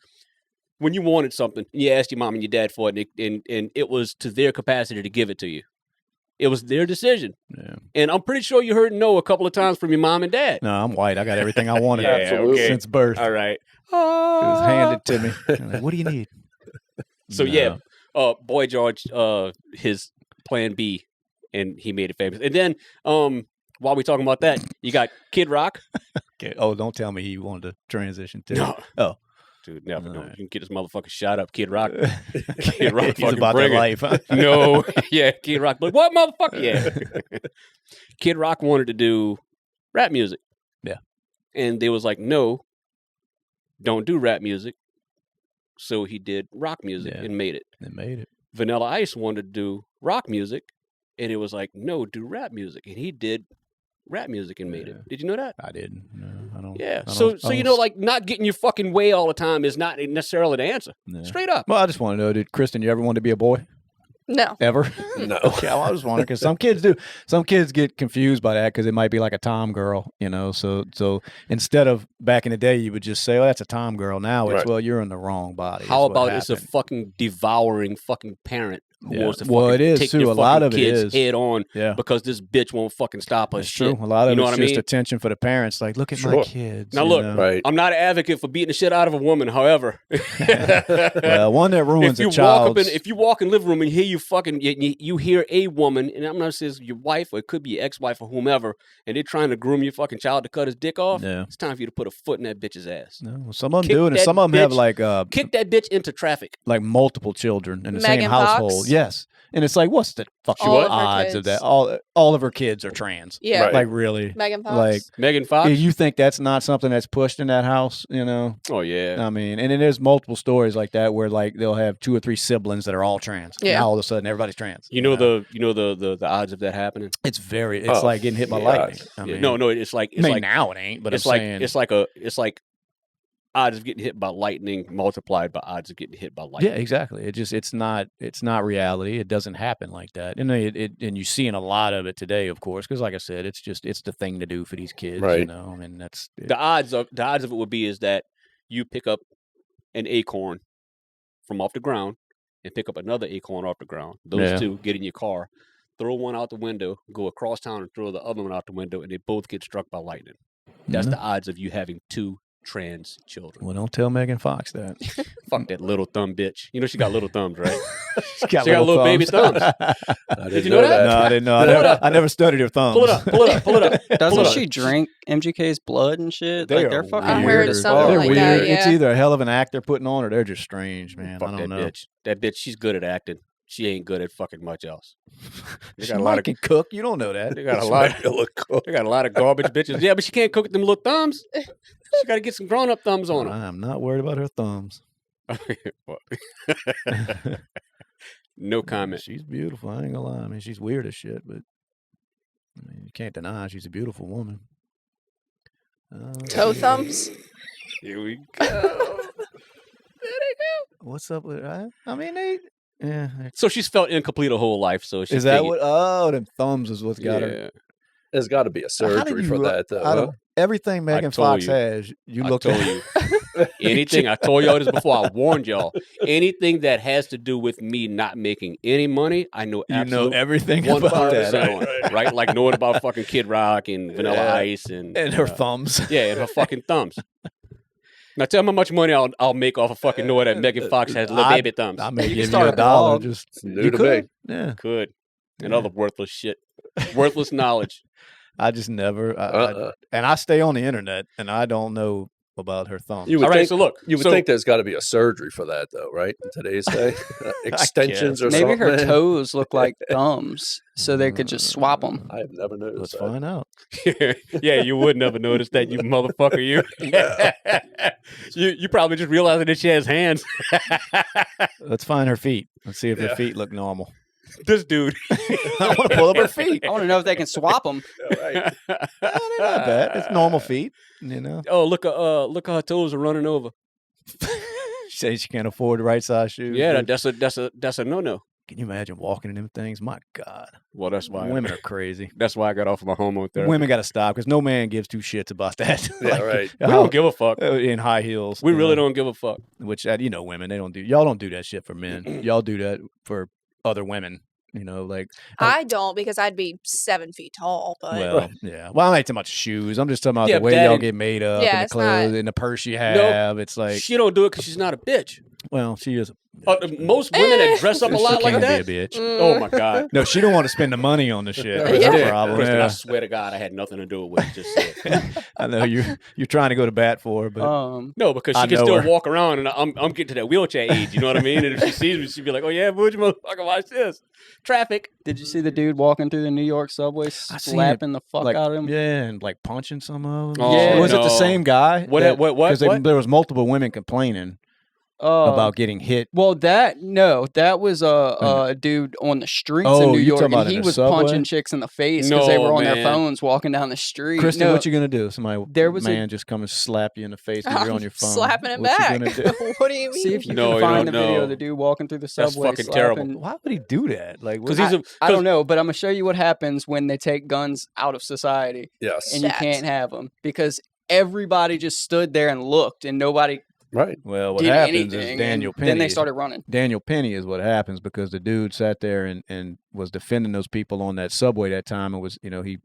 when you wanted something, you asked your mom and your dad for it, and it was to their capacity to give it to you. It was their decision. Yeah. And I'm pretty sure you heard no a couple of times from your mom and dad. No, I'm white. I got everything I wanted okay. since birth. All right. It was handed to me. Like, what do you need? So, Boy George, his plan B, and he made it famous. And then, while we're talking about that, you got Kid Rock. Okay. Oh, don't tell me he wanted to transition to. No. Oh. Dude, never know. You can get this motherfucker shot up, Kid Rock. Kid Rock He's about their life, huh? No. Yeah, Kid Rock. But what motherfucker? Yeah. Kid Rock wanted to do rap music. Yeah. And they was like, no, don't do rap music. So he did rock music and made it. And made it. Vanilla Ice wanted to do rock music, and it was like, no, do rap music. And he did rap music and made it. Did you know that? I didn't. No, I don't. Yeah. So like not getting your fucking way all the time is not necessarily the answer. Yeah. Straight up. Well, I just want to know, Kristen, you ever want to be a boy? No. Ever? No. Okay, I was wondering because some kids do. Some kids get confused by that because it might be like a tom girl, So instead of back in the day, you would just say, "Oh, that's a tom girl." Now it's well, you're in the wrong body. How about it's a fucking devouring fucking parent who wants to fucking take too. your A lot of kids it is head on because this bitch won't fucking stop her shit. True. A lot of you know it's what I just mean? attention for the parents. Like, look at my kids. Now look, I'm not an advocate for beating the shit out of a woman. However, well, one that ruins a child. If you walk in the living room and hear you hear a woman, and I'm not saying it's your wife or it could be your ex-wife or whomever, and they're trying to groom your fucking child to cut his dick off. Yeah. It's time for you to put a foot in that bitch's ass. No, some of them do it, and some of them have like kick that bitch into traffic, like multiple children in the same household. Fox? Yes. And it's like, what's the fucking odds of that? All of her kids are trans. Yeah. Right. Like, really? Megan Fox? Like, Megan Fox? You think that's not something that's pushed in that house, Oh, yeah. I mean, and then there's multiple stories like that where, like, they'll have 2 or 3 siblings that are all trans. Yeah. Now, all of a sudden, everybody's trans. You know the odds of that happening? It's like getting hit by lightning. I mean, no, it's like... now it ain't, but it's like odds of getting hit by lightning multiplied by odds of getting hit by lightning. Yeah, exactly. It's not reality. It doesn't happen like that. And and you see in a lot of it today, of course, because like I said, it's the thing to do for these kids, right. And that's the odds of it would be is that you pick up an acorn from off the ground and pick up another acorn off the ground. Those two get in your car, throw one out the window, go across town and throw the other one out the window, and they both get struck by lightning. That's the odds of you having 2 trans children. Well, don't tell Megan Fox that. Fuck that little thumb bitch. You know she got little thumbs, right? She got little baby thumbs. Did you know that? No, I didn't know. I never studied her thumbs. Pull it up. Doesn't she drink MGK's blood and shit? They're fucking I weird. heard something like that, yeah. It's either a hell of an act they're putting on or they're just strange, man. Fuck I don't know. Bitch. That bitch, she's good at acting. She ain't good at fucking much else. She can cook. You don't know that. They got a lot of garbage bitches. Yeah, but she can't cook with them little thumbs. She got to get some grown-up thumbs on her. I'm not worried about her thumbs. No comment. She's beautiful. I ain't gonna lie. I mean, she's weird as shit, but I mean, you can't deny she's a beautiful woman. Toe thumbs. Here we go. There they go. What's up with her? I mean, they. Yeah. So she's felt incomplete her whole life. So is that what? Oh, them thumbs is what's got her. There's got to be a surgery for that, though. Everything Megan Fox has, I told you. Anything. I told y'all this before. I warned y'all. Anything that has to do with me not making any money, I know absolutely. You know everything about that, right? Like knowing about fucking Kid Rock and Vanilla Ice and her thumbs. Yeah, and her fucking thumbs. Now tell me how much money I'll make off of fucking knowing that Megan Fox has little baby thumbs. I may give you $1. Just new to me. Yeah, could. And other worthless shit, worthless knowledge. I just never. And I stay on the internet, and I don't know about her thumbs. You would think there's got to be a surgery for that, though, right? In today's day, extensions or something. Maybe her toes look like thumbs, so they could just swap them. I have never noticed. Let's find out. Yeah, you would never notice that, you motherfucker. You probably just realizing that she has hands. Let's find her feet. Let's see if her feet look normal. This dude. I want to pull up her feet. I want to know if they can swap them. Right. No, they're not bad. It's normal feet, Oh, look how her toes are running over. She says she can't afford the right size shoes. Yeah, that's a no-no. Can you imagine walking in them things? My God. Well, that's why women are crazy. That's why I got off of my hormone therapy. Women got to stop because no man gives 2 shits about that. Yeah, right. We don't give a fuck in high heels. We really don't give a fuck. Which women, they don't do. Y'all don't do that shit for men. Y'all do that for other women. I don't, because I'd be 7 feet tall. But well, yeah. Well, I'm not talking about shoes. I'm just talking about the way y'all get made up, and the clothes, and the purse you have. No, it's like she don't do it because she's not a bitch. Well, she is. Most women that dress up a lot like that. Be a bitch. Oh my God. No, she don't want to spend the money on the shit. That's the problem. Kristen, I swear to God, I had nothing to do with what you just said. I know you're trying to go to bat for her, but no, because she can still walk around, and I'm getting to that wheelchair age. You know what I mean? And if she sees me, she'd be like, "Oh yeah, butch motherfucker, watch this traffic." Did you see the dude walking through the New York subway, slapping the fuck out of him? Yeah, and like punching some of them. Oh, was it the same guy? What? Because there was multiple women complaining. about getting hit? Well, that was a dude on the streets in New York, and he was punching chicks in the face because they were on their phones walking down the street. Kristen, what you gonna do? Somebody just come and slap you in the face because you're on your phone. Slapping it what back. You gonna do? What do you mean? See if you can find the video of the dude walking through the subway. That's fucking terrible. Why would he do that? Like, because I don't know, but I'm gonna show you what happens when they take guns out of society. Yes, and you can't have them because everybody just stood there and looked, and nobody. Right. Well, what happens is Daniel Penny. Then they started running. Daniel Penny is what happens because the dude sat there and was defending those people on that subway that time and was, he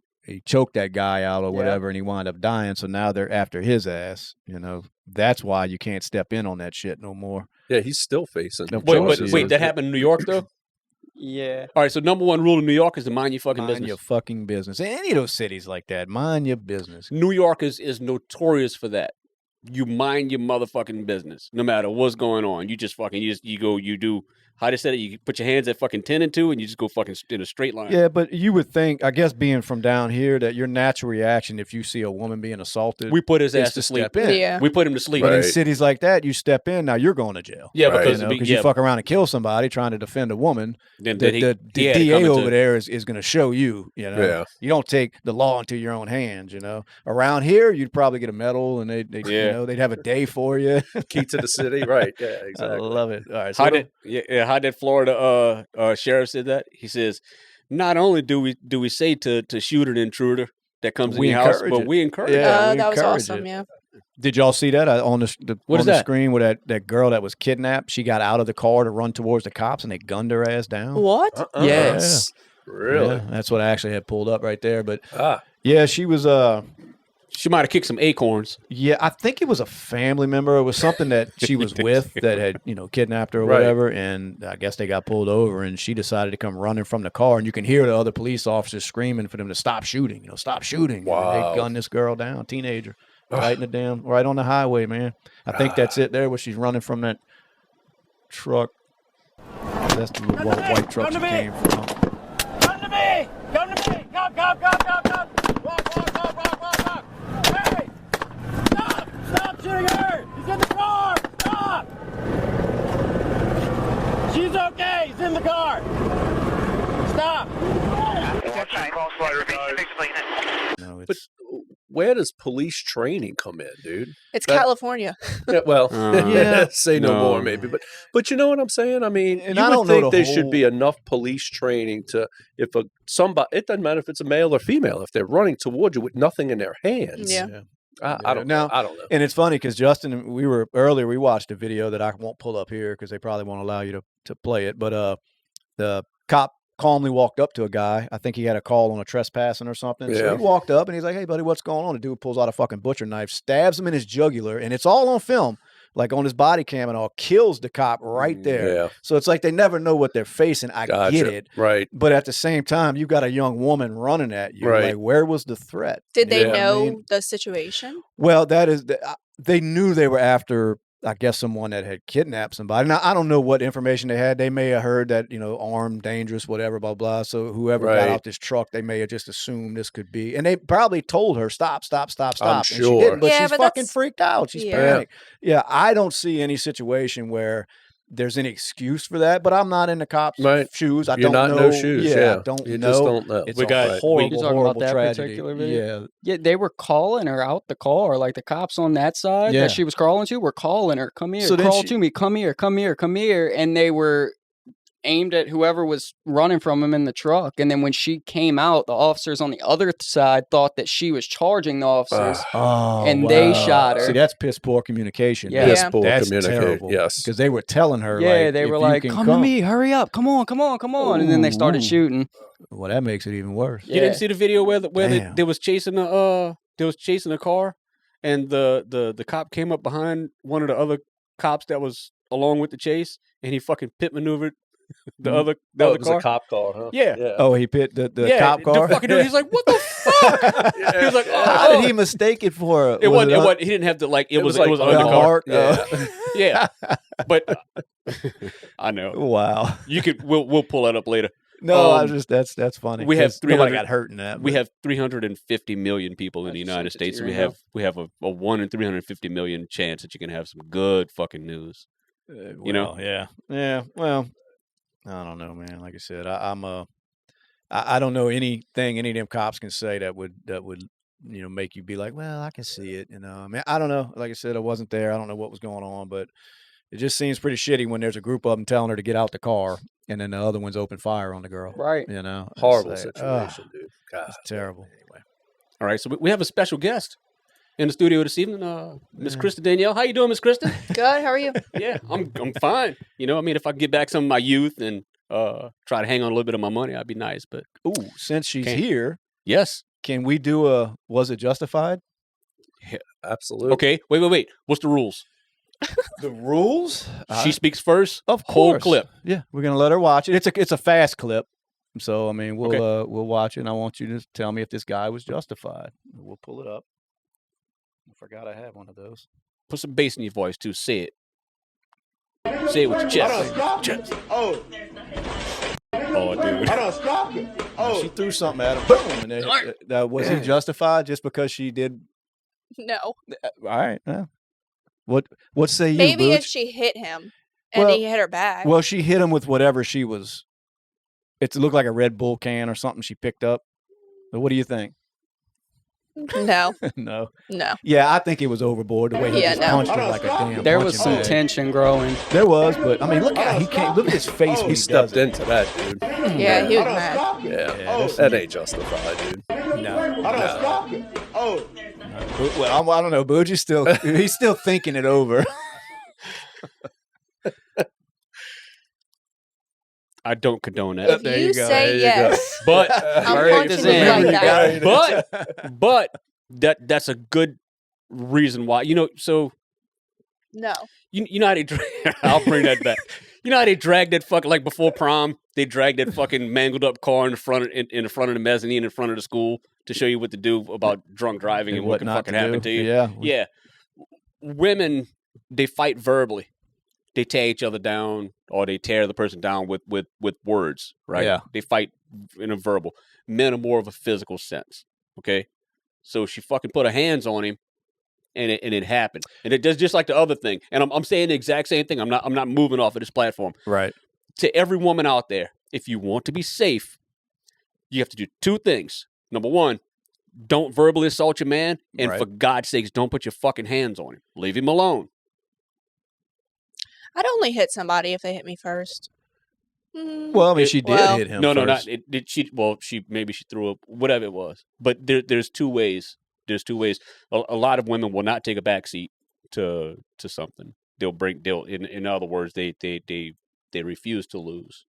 choked that guy out or whatever and he wound up dying. So now they're after his ass. That's why you can't step in on that shit no more. Yeah, he's still facing. Wait, that happened in New York though? Yeah. All right. So number one rule in New York is to mind your fucking business. Mind your fucking business. Any of those cities like that, mind your business. New York is notorious for that. You mind your motherfucking business, no matter what's going on. You just fucking, you do, how they said it, you put your hands at fucking 10 and 2 and you just go fucking in a straight line. Yeah, but you would think, I guess being from down here, that your natural reaction if you see a woman being assaulted, we put his ass to sleep. Yeah. We put him to sleep. But in cities like that, you step in, now you're going to jail. Yeah, because you fuck around and kill somebody trying to defend a woman. Then the DA over there is going to show you, You don't take the law into your own hands, Around here, you'd probably get a medal and they'd have a day for you. Key to the city, right? Yeah, exactly. I love it. All right. So how did Florida sheriff said that? He says, not only do we say to shoot an intruder that comes in your house, but we encourage it. That was awesome, yeah. Did y'all see that on the screen where that girl that was kidnapped, she got out of the car to run towards the cops and they gunned her ass down? What? Yes. Yeah. Really? Yeah, that's what I actually had pulled up right there. But yeah, she was she might have kicked some acorns. Yeah, I think it was a family member. It was something that she was with that had, kidnapped her or whatever. And I guess they got pulled over and she decided to come running from the car. And you can hear the other police officers screaming for them to stop shooting, stop shooting. Wow. And they gunned this girl down, teenager, right on the highway, man. I think that's it there where she's running from that truck. That's the white truck she came from. Come to me! Come to me! Come! Walk! Hey! Stop shooting her! He's in the car! Stop! She's okay! He's in the car! Stop! But where does police training come in, dude? It's California. Yeah, well, say no more, maybe. But you know what I'm saying? I mean, and I don't think there should be enough police training to somebody. It doesn't matter if it's a male or female. If they're running towards you with nothing in their hands, I don't know. And it's funny because Justin, we watched a video that I won't pull up here because they probably won't allow you to play it. But the cop calmly walked up to a guy. I think he had a call on a trespassing or something. Yeah. So he walked up and he's like, "Hey, buddy, what's going on?" The dude pulls out a fucking butcher knife, stabs him in his jugular, and it's all on film, like on his body cam and all, kills the cop right there. Yeah. So it's like they never know what they're facing. I get it. Right. But at the same time, you got a young woman running at you. Right. Like, where was the threat? Did they know the situation? Well, they knew they were after, I guess, someone that had kidnapped somebody. Now, I don't know what information they had. They may have heard that, armed, dangerous, whatever, blah, blah. So whoever got out this truck, they may have just assumed this could be. And they probably told her, stop. I'm sure. And she didn't, but she's fucking freaked out. She's panicked. Yeah, I don't see any situation where there's any excuse for that, but I'm not in the cops' shoes. I don't know. You're not in those shoes. Yeah, I don't you know. Just don't know. It's a horrible tragedy. Particular video? Yeah, they were calling her out the car. Like the cops on that side that she was crawling to were calling her, "Come here, crawl to me, come here," and they were aimed at whoever was running from him in the truck. And then when she came out, the officers on the other side thought that she was charging the officers, and they shot her. See, that's piss poor communication. Yeah. Piss poor that's communication. terrible. Yes, because they were telling her. Yeah, they were like, "Come to me, hurry up, come on," and then they started shooting. Well, that makes it even worse. You didn't see the video where they was chasing a car, and the cop came up behind one of the other cops that was along with the chase, and he fucking pit maneuvered the other car. It was a cop car, huh? Yeah. Oh, he pit the cop car. The fucking dude, he's like, "What the fuck?" He was like, "How did he mistake it for?" It wasn't. He didn't have to like. It was undercover. Yeah. But I know. Wow. We'll pull that up later. No, that's funny. We have 300. Nobody got hurt in that. We have 350 million people in the United States. So we have a 1 in 350 million chance that you can have some good fucking news. You know? Yeah. Well, I don't know, man. Like I said, I don't know anything any of them cops can say that would make you be like, well, I can see it. I mean, I don't know. Like I said, I wasn't there. I don't know what was going on, but it just seems pretty shitty when there's a group of them telling her to get out the car, and then the other ones open fire on the girl. Right. Horrible situation, dude. God, it's terrible. Anyway. All right, so we have a special guest in the studio this evening, Miss Kristen Danielle. How you doing, Miss Kristen? Good. How are you? Yeah, I'm fine. I mean, if I get back some of my youth and try to hang on a little bit of my money, I'd be nice. But since she's here, yes, can we do was it justified? Yeah, absolutely. Okay, wait. What's the rules? The rules? She speaks first. Of course. Whole clip. Yeah, we're gonna let her watch it. It's a fast clip, so I mean we'll watch it. And I want you to tell me if this guy was justified. We'll pull it up. I forgot I had one of those. Put some bass in your voice too. Say it. Say it with your chest. Oh, dude. I don't stop it. Oh, she threw something at him. Boom! And was he justified just because she did? No. All right. Yeah. What say you? Maybe Booch? if she hit him and he hit her back. Well, she hit him with whatever she was. It looked like a Red Bull can or something she picked up. But what do you think? No. No. Yeah, I think it was overboard the way he just punched her like a damn. There was some tension growing. There was, but I mean, look at look at his face. He stepped into that, dude. Yeah, he was mad. Yeah, that ain't justified, dude. No. Well, I don't know. Booch is he's still thinking it over. I don't condone that. If you say yes, but I'm punching you like that. But that's a good reason why. So no. You know how they I'll bring that back. You know how they dragged that fucking like before prom? They dragged that fucking mangled up car in the front of the mezzanine in front of the school to show you what to do about drunk driving and what can fucking happen to you. Yeah. Women, they fight verbally. They tear each other down, or they tear the person down with words, right? Yeah. They fight in a verbal. Men are more of a physical sense, okay? So she fucking put her hands on him, and it happened. And it does just like the other thing. And I'm saying the exact same thing. I'm not moving off of this platform. Right. To every woman out there, if you want to be safe, you have to do two things. Number one, don't verbally assault your man, and for God's sakes, don't put your fucking hands on him. Leave him alone. I'd only hit somebody if they hit me first. Well, I mean, she did hit him. No, first. Did she? Well, maybe she threw up, whatever it was. But there's two ways. A lot of women will not take a backseat to something. In other words, they refuse to lose.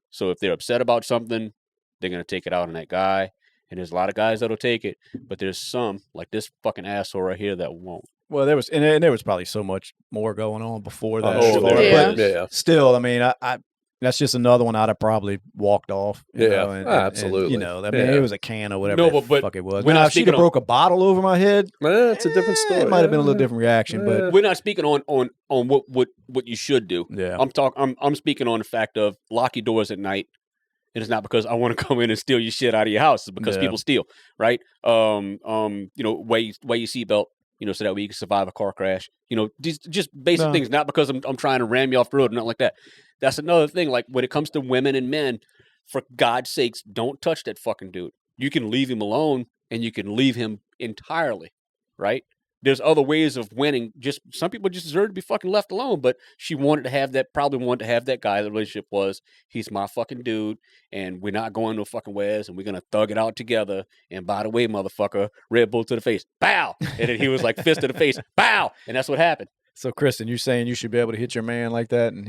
So if they're upset about something, they're gonna take it out on that guy. And there's a lot of guys that'll take it, but there's some like this fucking asshole right here that won't. Well, there was probably so much more going on before that. But still, I mean, I that's just another one I'd have probably walked off. Absolutely. And, I mean, it was a can or whatever the fuck it was. Now, if she'd have broke a bottle over my head, it's a different story. It might have been a little different reaction, but we're not speaking on what you should do. Yeah, I'm speaking on the fact of lock your doors at night. And it's not because I want to come in and steal your shit out of your house. It's because people steal, right? Wear your seatbelt, so that way you can survive a car crash. Just basic things. Not because I'm trying to ram you off the road, nothing like that. That's another thing. Like when it comes to women and men, for God's sakes, don't touch that fucking dude. You can leave him alone, and you can leave him entirely, right? There's other ways of winning. Just some people just deserve to be fucking left alone. But she probably wanted to have that guy. The relationship was, he's my fucking dude, and we're not going no fucking ways, and we're gonna thug it out together. And by the way, motherfucker, Red Bull to the face, bow. And then he was like fist to the face, bow. And that's what happened. So, Kristen, you're saying you should be able to hit your man like that, and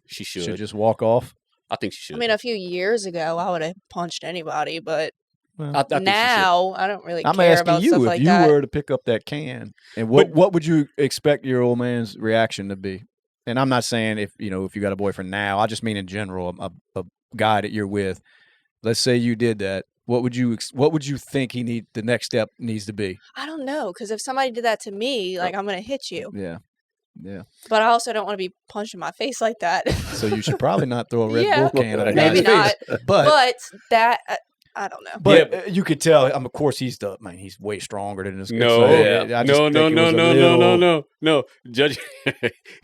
she should just walk off? I think she should. I mean, a few years ago, I would have punched anybody, but. Well, now I don't really care about stuff like that. I'm asking you, if you were to pick up that can, and what would you expect your old man's reaction to be? And I'm not saying if you got a boyfriend now. I just mean in general, a guy that you're with. Let's say you did that. What would you think the next step needs to be? I don't know, because if somebody did that to me, like I'm gonna hit you. Yeah. But I also don't want to be punched in my face like that. So you should probably not throw a Red Bull can at a maybe guy's not. face. But that. I don't know. But you could tell. Of course, he's way stronger than this. No. Judge,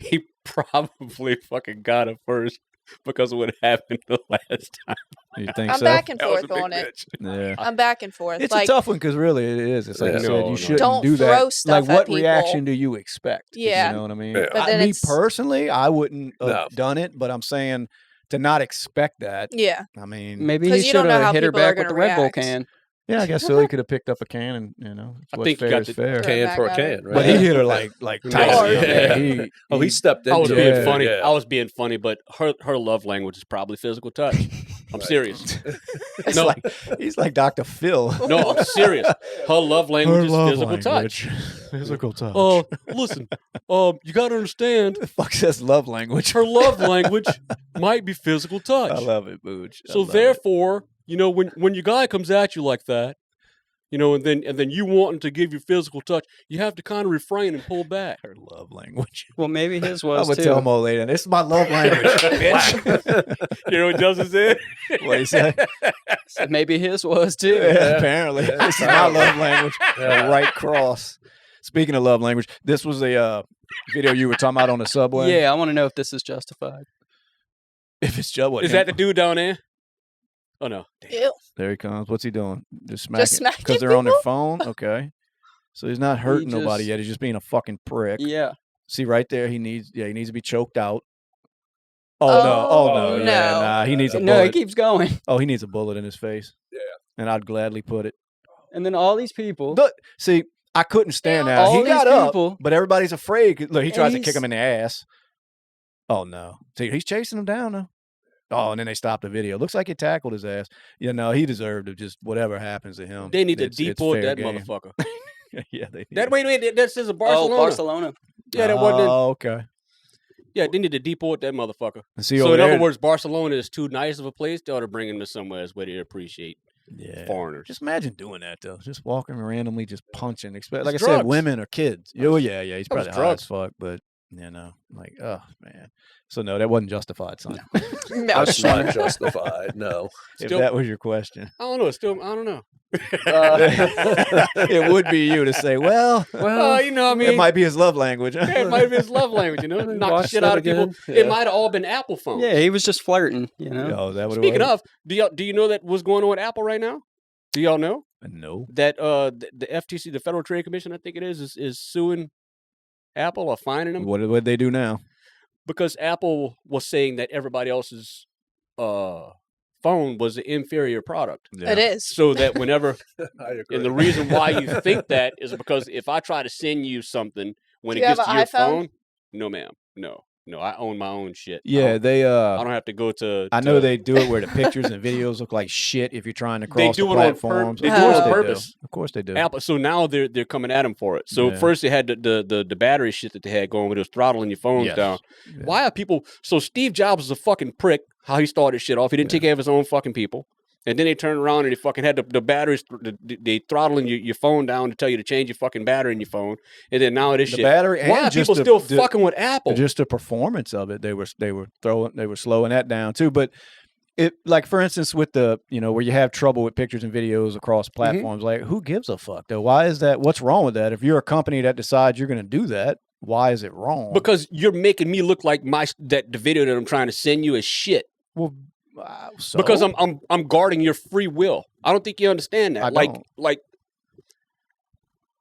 he probably fucking got it first because of what happened the last time. You think I'm so? back and forth on it. Yeah, I'm back and forth. It's a tough one because really it is. It's like I said, you shouldn't don't do throw that. Stuff like, what at reaction do you expect? Yeah, you know what I mean. Yeah. But then Me personally, I wouldn't have done it, but I'm saying to not expect that. Yeah, I mean, maybe he should have hit her back with the Red Bull can. Yeah, I guess so. He could have picked up a can and I think fair is fair. Can for a can, right? But he hit her like tight. He stepped in. I was being funny. I was being funny, but her love language is probably physical touch. I'm serious. He's like Dr. Phil. No, I'm serious. Her love language is physical touch. Physical touch. Oh, listen. You got to understand. The fuck says love language? Her love language might be physical touch. I love it, Booch. So therefore, when your guy comes at you like that, and then you wanting to give your physical touch, you have to kind of refrain and pull back. Her love language. Well, maybe his was I would tell Mo later. This is my love language, bitch. You know what Justin said? What he say? Maybe his was too. Yeah, apparently, this is my love language. A right cross. Speaking of love language, this was a video you were talking about on the subway. Yeah, I want to know if this is justified. If it's just is that the dude down there? Oh no! Ew. There he comes. What's he doing? Just smacking because people? they're on their phone. Okay, so he's not hurting nobody yet. He's just being a fucking prick. Yeah. See right there, he needs to be choked out. Oh no! Yeah, nah, he needs a bullet. No, he keeps going. Oh, he needs a bullet in his face. Yeah, and I'd gladly put it. And then all these people. See, I couldn't stand that. All He got up, people, but everybody's afraid. Look, he tries to kick him in the ass. Oh no! See, he's chasing him down now. Oh, and then they stopped the video. Looks like he tackled his ass. He deserved to just whatever happens to him. They need to deport that motherfucker. Yeah, they need wait, that says a Barcelona. Oh, Barcelona. Yeah, that wasn't. Oh, okay. Yeah, they need to deport that motherfucker. See, so in other words, Barcelona is too nice of a place. They ought to bring him to somewhere where they appreciate foreigners. Just imagine doing that though. Just walking randomly, just punching. Like I drugs. said, women or kids. Oh yeah. He's probably high as fuck, but like, oh man. So no, that wasn't justified, son. No. That's not justified. No. If that was your question, I don't know. I don't know. It would be you to say, well, it might be his love language. Yeah, it might be his love language. Knock the shit out of people. Yeah. It might have all been Apple phones. Yeah, he was just flirting. Speaking of, do you know that what's going on with Apple right now? Do y'all know? No. That the FTC, the Federal Trade Commission, I think it is suing Apple or fining them. What did they do now? Because Apple was saying that everybody else's phone was an inferior product. Yeah. It is. So that whenever, and the reason why you think that is because if I try to send you something, when it gets to your phone, no ma'am, no, I own my own shit. Yeah, I don't have to go to. I know they do it where the pictures and videos look like shit if you're trying to cross the platforms. They do it on purpose. Of course they do. Apple. So now they're coming at them for it. So first they had the battery shit that they had going, where it was throttling your phones down. Yeah. Why are people? So Steve Jobs was a fucking prick. How he started shit off. He didn't take care of his own fucking people. And then they turned around and they fucking had the batteries, they throttling your phone down to tell you to change your fucking battery in your phone. And then now this shit. Battery why are people still fucking with Apple? Just the performance of it. They were slowing that down too. But it, like for instance, with the where you have trouble with pictures and videos across platforms, like who gives a fuck though? Why is that? What's wrong with that? If you're a company that decides you're going to do that, why is it wrong? Because you're making me look like the video that I'm trying to send you is shit. Well. Because I'm guarding your free will. I don't think you understand that. Like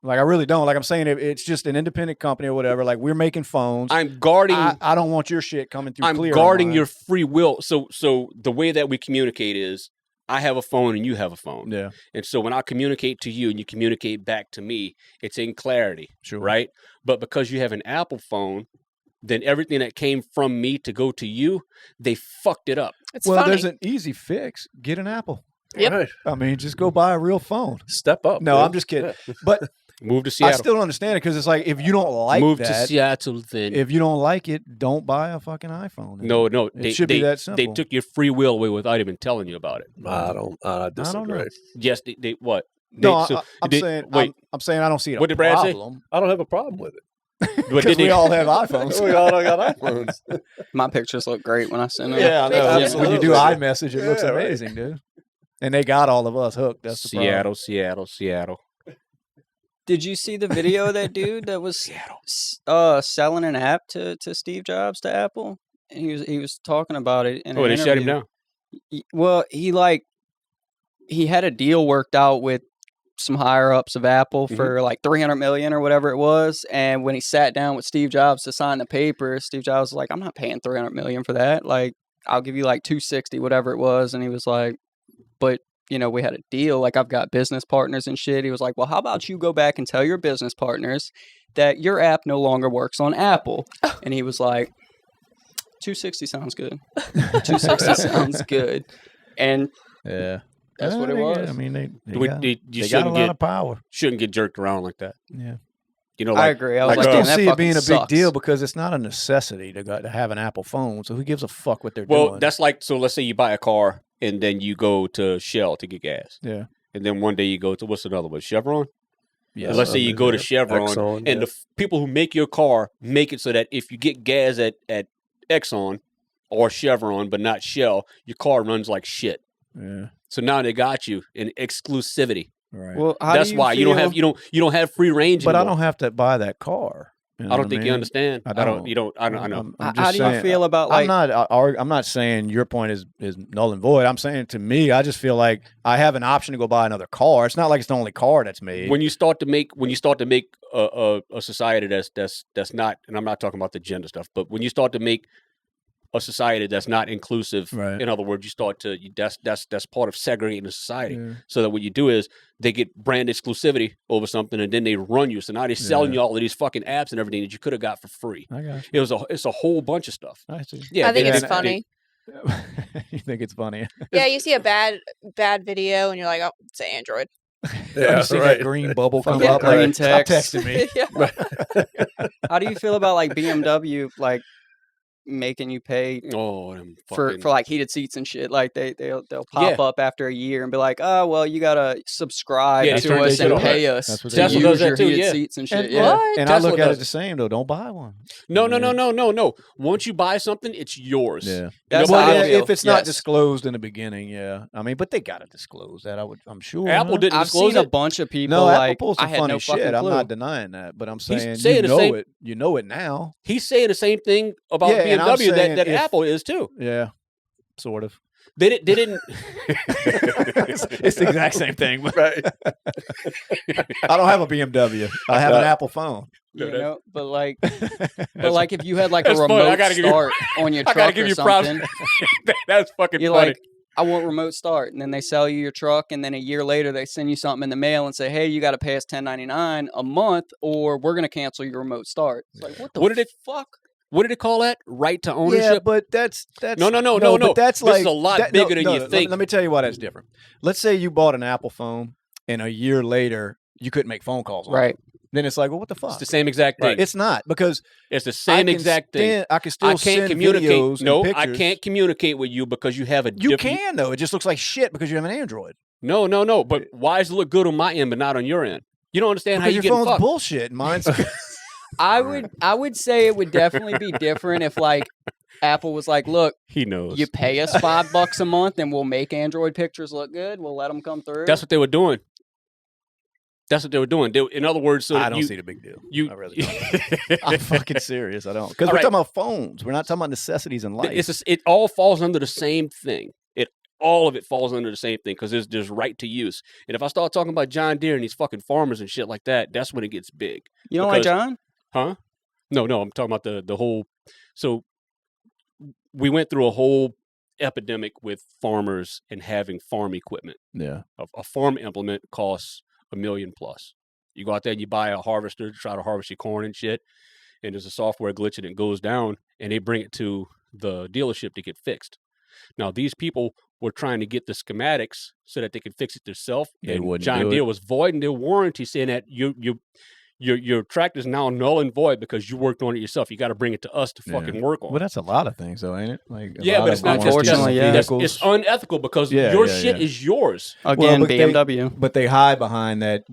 I really don't. Like I'm saying, it's just an independent company or whatever. Like we're making phones. I'm guarding. I don't want your shit coming through. I'm guarding your free will. So the way that we communicate is, I have a phone and you have a phone. Yeah. And so when I communicate to you and you communicate back to me, it's in clarity. Sure. Right. But because you have an Apple phone, then everything that came from me to go to you, they fucked it up. It's funny. There's an easy fix. Get an Apple. Yep. Right. I mean, just go buy a real phone. Step up. No, I'm just kidding. But move to Seattle. I still don't understand it because it's like if you don't like move to Seattle, then if you don't like it, don't buy a fucking iPhone. No, it should be that simple. They took your free will away without even telling you about it. I disagree. Yes, they what? I'm saying I don't see it. What did Brad say? I don't have a problem with it. Because we all have iPhones. We all got iPhones. My pictures look great when I send them. Yeah, I know. Absolutely. When you do iMessage, it looks amazing, dude. And they got all of us hooked. That's the problem. Seattle. Did you see the video of that dude that was selling an app to Steve Jobs to Apple? And he was talking about it in an they interview. shut him down. Well, he had a deal worked out with some higher ups of Apple for like $300 million or whatever it was. And when he sat down with Steve Jobs to sign the paper, Steve Jobs was like, "I'm not paying $300 million for that. Like, I'll give you like $260, whatever it was." And he was like, "But we had a deal. Like, I've got business partners and shit." He was like, "Well, how about you go back and tell your business partners that your app no longer works on Apple?" And he was like, $260 sounds good. $260 sounds good. And that's what it was. I mean, they you got a lot of power. Shouldn't get jerked around like that. Yeah. I agree. I don't see it being a big deal because it's not a necessity to have an Apple phone. So who gives a fuck what they're doing? Well, that's like, so let's say you buy a car and then you go to Shell to get gas. Yeah. And then one day you go to, what's another one? Chevron? Yeah. Let's say you go to Chevron Exxon, and the people who make your car make it so that if you get gas at Exxon or Chevron, but not Shell, your car runs like shit. Yeah. So now they got you in exclusivity. Right. Well, that's why you don't have free range. But anymore. I don't have to buy that car. You know I don't think you understand. I don't. I know. How do you feel about like? I'm not saying your point is null and void. I'm saying to me, I just feel like I have an option to go buy another car. It's not like it's the only car that's made. When you start to make a society that's not, and I'm not talking about the gender stuff, but when you start to make a society that's not inclusive, right. In other words, you start to that's part of segregating the society. Yeah. So that what you do is they get brand exclusivity over something, and then they run you. So now they're selling you all of these fucking apps and everything that you could have got for free. I got you. It's a whole bunch of stuff. I see. Yeah, I think it's funny. You think it's funny? Yeah, you see a bad video and you're like, "Oh, it's an Android." Yeah, you see that green bubble come up. Green text. Stop texting me. How do you feel about like BMW like making you pay for like heated seats and shit? Like they'll pop up after a year and be like, "Oh, well, you gotta subscribe to us and pay us to use your heated seats and shit." And I look at it the same though. Don't buy one. No. Once you buy something, it's yours. Yeah. That's how I feel. If it's not disclosed in the beginning, yeah. I mean, but they gotta disclose that. I'm sure. Apple didn't disclose it. I've seen a bunch of people. No, like, Apple posted funny shit. I'm not denying that, but I'm saying you know it now. He's saying the same thing about BMW that Apple is too. Yeah, sort of. They didn't. It's the exact same thing, right? I don't have a BMW. I have an Apple phone. But like if you had like a remote start on your truck or something, that's fucking you're funny. Like, I want remote start, and then they sell you your truck, and then a year later they send you something in the mail and say, "Hey, you got to pay us $10.99 a month, or we're gonna cancel your remote start." It's like, what the fuck? What did it call that? Right to ownership? Yeah, but that's no. But that's this is a lot bigger than you think. Let me tell you why that's different. Let's say you bought an Apple phone, and a year later you couldn't make phone calls on it. Then it's like, well, what the fuck? It's the same exact thing. Right. It's not, because it's the same exact thing. I can still send videos and pictures. I can't communicate with you because you have a You can, though. It just looks like shit because you have an Android. No. But why does it look good on my end but not on your end? You don't understand how you get fucked. Your phone's bullshit. Mine's... I would say it would definitely be different if like Apple was like, "Look, he knows. You pay us $5 a month and we'll make Android pictures look good. We'll let them come through." That's what they were doing. In other words, so I don't see the big deal. I really don't. I'm fucking serious. I don't, because we're talking about phones. We're not talking about necessities in life. It all falls under the same thing. All of it falls under the same thing because there's right to use. And if I start talking about John Deere and these fucking farmers and shit like that, that's when it gets big. You don't like John? Huh? No. I'm talking about the whole. So we went through a whole epidemic with farmers and having farm equipment. Yeah. A farm implement costs $1 million plus. You go out there and you buy a harvester to try to harvest your corn and shit, and there's a software glitch and it goes down, and they bring it to the dealership to get fixed. Now these people were trying to get the schematics so that they could fix it themselves. And John Deere was voiding their warranty, saying that your tractor's now null and void because you worked on it yourself. You got to bring it to us to fucking work on it. Well, that's a lot of things, though, ain't it? Like, but it's not just it's unethical because your shit is yours. Again, BMW. But they hide behind that.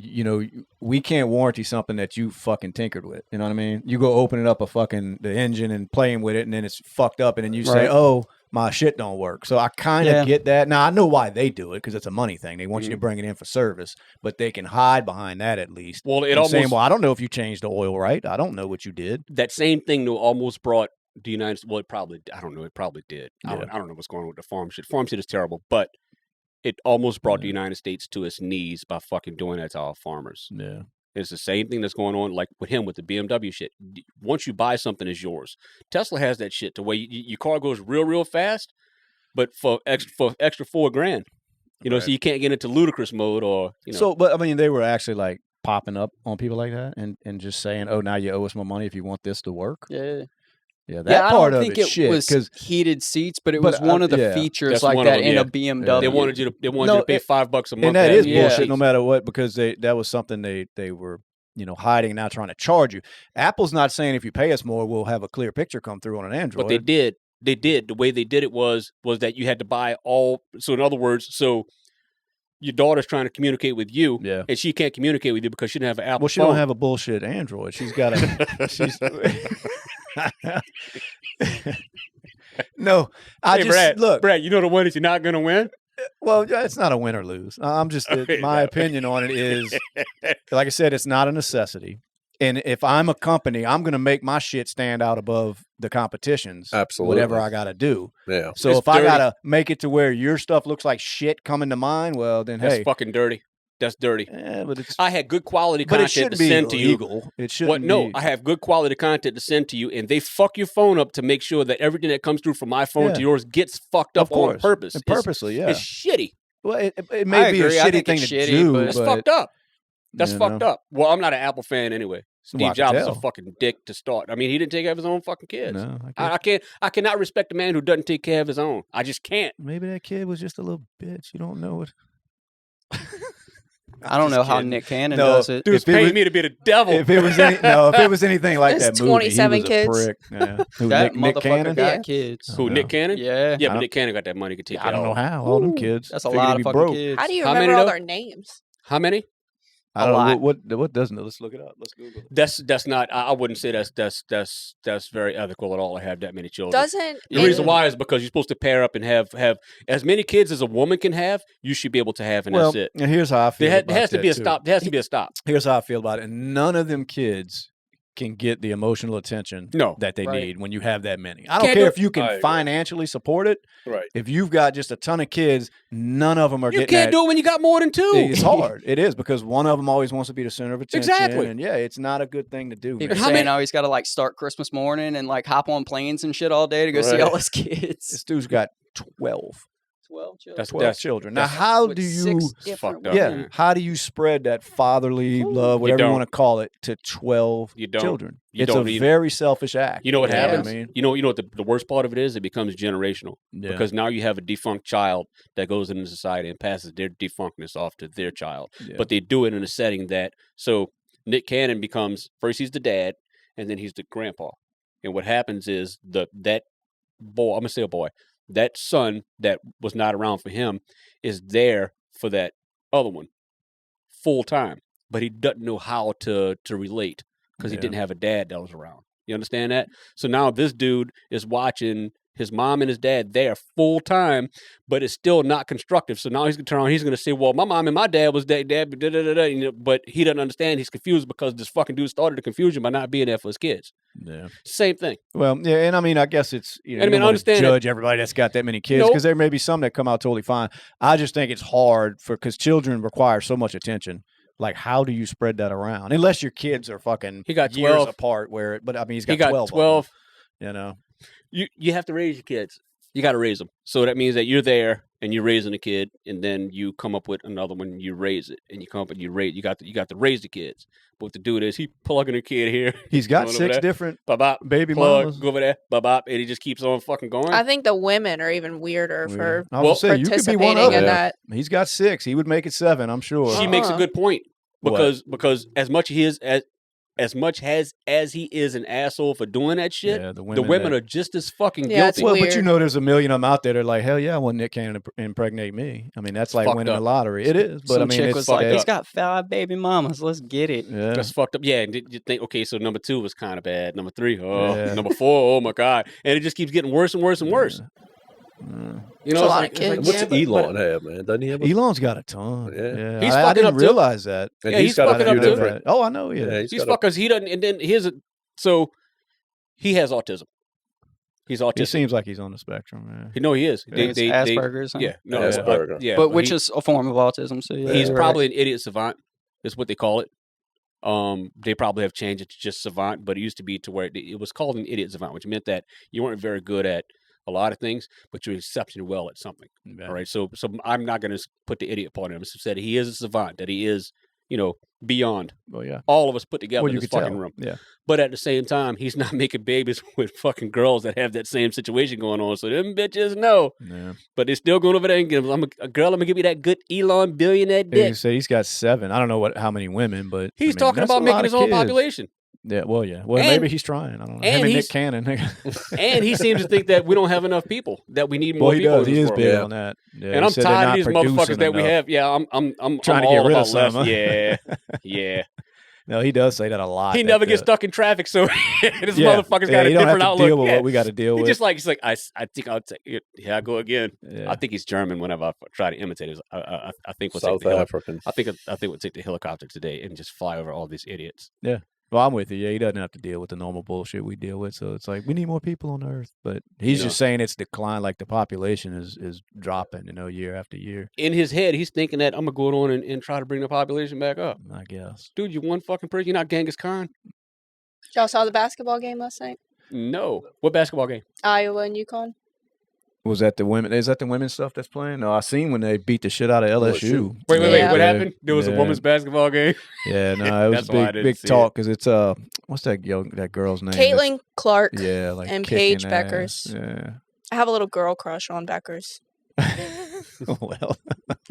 We can't warranty something that you fucking tinkered with. You know what I mean? You go open it up the engine and playing with it, and then it's fucked up, and then you say, "Oh, my shit don't work. So I kind of get that. Now I know why they do it because it's a money thing. They want you to bring it in for service, but they can hide behind that at least. Well, it almost saying, well, I don't know if you changed the oil right. I don't know what you did. That same thing though almost brought the United States. Well, it probably. I don't know. It probably did. I don't know what's going on with the farm shit. Farm shit is terrible, but it almost brought the United States to its knees by fucking doing that to our farmers. Yeah. It's the same thing that's going on, like with him with the BMW shit. Once you buy something, it's yours. Tesla has that shit to where your car goes real fast, but for extra $4,000, you know, so you can't get into ludicrous mode or you know. So, but I mean, they were actually like popping up on people like that and just saying, "Oh, now you owe us more money if you want this to work." Yeah. Yeah, that part of I don't think it was heated seats, but it was one of the features like that in a BMW. They wanted you to pay $5 a month, and that is bullshit. No matter what, because that was something they were hiding, now trying to charge you. Apple's not saying if you pay us more, we'll have a clear picture come through on an Android. But they did. The way they did it was that you had to buy all. So in other words, your daughter's trying to communicate with you, and she can't communicate with you because she didn't have an Apple. Well, she phone. don't have a bullshit Android. She's got a. No, Brad, you know the one that you're not going to win? Well, it's not a win or lose. I'm just, my opinion on it is, like I said, it's not a necessity. And if I'm a company, I'm going to make my shit stand out above the competition's. Absolutely. Whatever I got to do. Yeah. So if I got to make it to where your stuff looks like shit coming to mine, well, then that's fucking dirty. That's dirty. Yeah, but I had good quality content to send to you. It shouldn't be. I have good quality content to send to you, and they fuck your phone up to make sure that everything that comes through from my phone to yours gets fucked up on purpose. And purposely, It's shitty. Well, it may be a shitty thing to do, but it's fucked up. That's fucked up. Well, I'm not an Apple fan anyway. Steve Jobs is a fucking dick to start. I mean, he didn't take care of his own fucking kids. No, I cannot respect a man who doesn't take care of his own. I just can't. Maybe that kid was just a little bitch. You don't know it. I don't know how Nick Cannon does it. Dude, it's paying me to be the devil. If it was anything like that movie, 27 he was kids. A prick. Yeah. That Nick Cannon got kids. Who, Nick Cannon? Yeah. Yeah, but Nick Cannon got that money to take care of. I don't know how. All them kids. That's a lot of fucking kids. How do you remember all their names? How many? I don't know what doesn't it? Let's look it up. Let's Google it. That's not. I wouldn't say that's very ethical at all to have that many children. Doesn't the reason why is because you're supposed to pair up and have as many kids as a woman can have. You should be able to have, and that's it. And here's how I feel. There has to be a stop. There has to be a stop. Here's how I feel about it. None of them kids can get the emotional attention that they need when you have that many. I don't care if you can financially support it. Right. If you've got just a ton of kids, none of them are getting that. You can't do it when you got more than two. It's hard. It is because one of them always wants to be the center of attention. Exactly. And it's not a good thing to do. People saying how he's got to start Christmas morning and hop on planes and shit all day to go see all his kids. This dude's got 12. 12 children. That's 12 children. Now, how do you? How do you spread that fatherly love, whatever you want to call it, to 12 children? It's a very selfish act. You know what happens? I mean, you know what the worst part of it is? It becomes generational because now you have a defunct child that goes into society and passes their defunctness off to their child. But they do it in a setting that Nick Cannon becomes first he's the dad and then he's the grandpa. And what happens is that boy, I'm gonna say a boy. That son that was not around for him is there for that other one full time, but he doesn't know how to relate because he didn't have a dad that was around. You understand that? So now this dude is watching his mom and his dad there full time, but it's still not constructive. So now he's going to turn around. He's going to say, well, my mom and my dad was dad, but he doesn't understand. He's confused because this fucking dude started the confusion by not being there for his kids. Yeah. Same thing. Well, yeah, and I mean, I guess it's, you don't want to judge everybody that's got that many kids because there may be some that come out totally fine. I just think it's hard because children require so much attention. Like, how do you spread that around? Unless your kids are fucking years apart but I mean, he's got 12. You know? You have to raise your kids. You got to raise them. So that means that you're there and you're raising a kid, and then you come up with another one. You raise it, and you come up and you raise. You got to raise the kids. But what the dude is, he plugging a kid here. He's got 6 different baby mamas. Go over there, and he just keeps on fucking going. I think the women are even weirder for you could be one of them. That. He's got 6. He would make it 7, I'm sure. She makes a good point because as much as he is an asshole for doing that shit, the women are just as fucking guilty. Well, but there's a million of them out there that are like, hell yeah, I want Nick Cannon to impregnate me. I mean, that's like winning the lottery. It is, but some chick was like, he's got 5 baby mamas. Let's get it. Yeah. That's fucked up. Yeah, and did you think, okay, so number 2 was kind of bad. Number 3, number 4, oh my God. And it just keeps getting worse and worse and worse. You know, a lot of kids. What's Elon have, man? Doesn't he have? Elon's got a ton. Yeah. He's I didn't fucking up, realize that. And Yeah, he's got fucking a few up, too. different. Oh, I know. Yeah, he's fucking because he doesn't. And then so he has autism. He's autistic. He seems like he's on the spectrum. No, he is. It's Asperger's. Huh? Yeah, no, Asperger. yeah, but which is a form of autism. So yeah, he's you're probably right. an idiot savant. Is what they call it. They probably have changed it to just savant, but it used to be to where it was called an idiot savant, which meant that you weren't very good at a lot of things, but you're exceptionally well at something. Yeah. All right. So I'm not going to put the idiot part in him. I said he is a savant, that he is, beyond all of us put together in this fucking room. Yeah. But at the same time, he's not making babies with fucking girls that have that same situation going on. So them bitches know. Yeah. But they're still going over there and give them, I'm going to give you that good Elon billionaire dick. So he's got 7. I don't know how many women, but he's talking about making his own population. Yeah, well, yeah. Well, maybe he's trying. I don't know. Him and Nick Cannon. And he seems to think that we don't have enough people, that we need more people. Well, he is big on that. Yeah, and I'm tired of these motherfuckers that we have. Yeah, I'm trying to get rid of some. Huh? Yeah. No, he does say that a lot. He never gets stuck in traffic, so this motherfucker's got a different outlook. Deal with what we got to deal with. He's like, I think I'll take it. Here I go again. Yeah. I think he's German. Whenever I try to imitate him, I think we'll South African. I think we'll take the helicopter today and just fly over all these idiots. Yeah. Well, I'm with you. Yeah, he doesn't have to deal with the normal bullshit we deal with. So it's like, we need more people on Earth. But he's just saying it's declined, like the population is dropping, year after year. In his head, he's thinking that I'm going to go on and try to bring the population back up. I guess. Dude, you one fucking person. You're not Genghis Khan. Y'all saw the basketball game last night? No. What basketball game? Iowa and UConn. Was that the women? Is that the women's stuff that's playing? No, I seen when they beat the shit out of LSU. Wait. What happened? There was a women's basketball game. Yeah, no, it was big talk because it's what's that girl's name? Caitlin Clark. Yeah, like and Paige Beckers. Yeah, I have a little girl crush on Beckers. Well,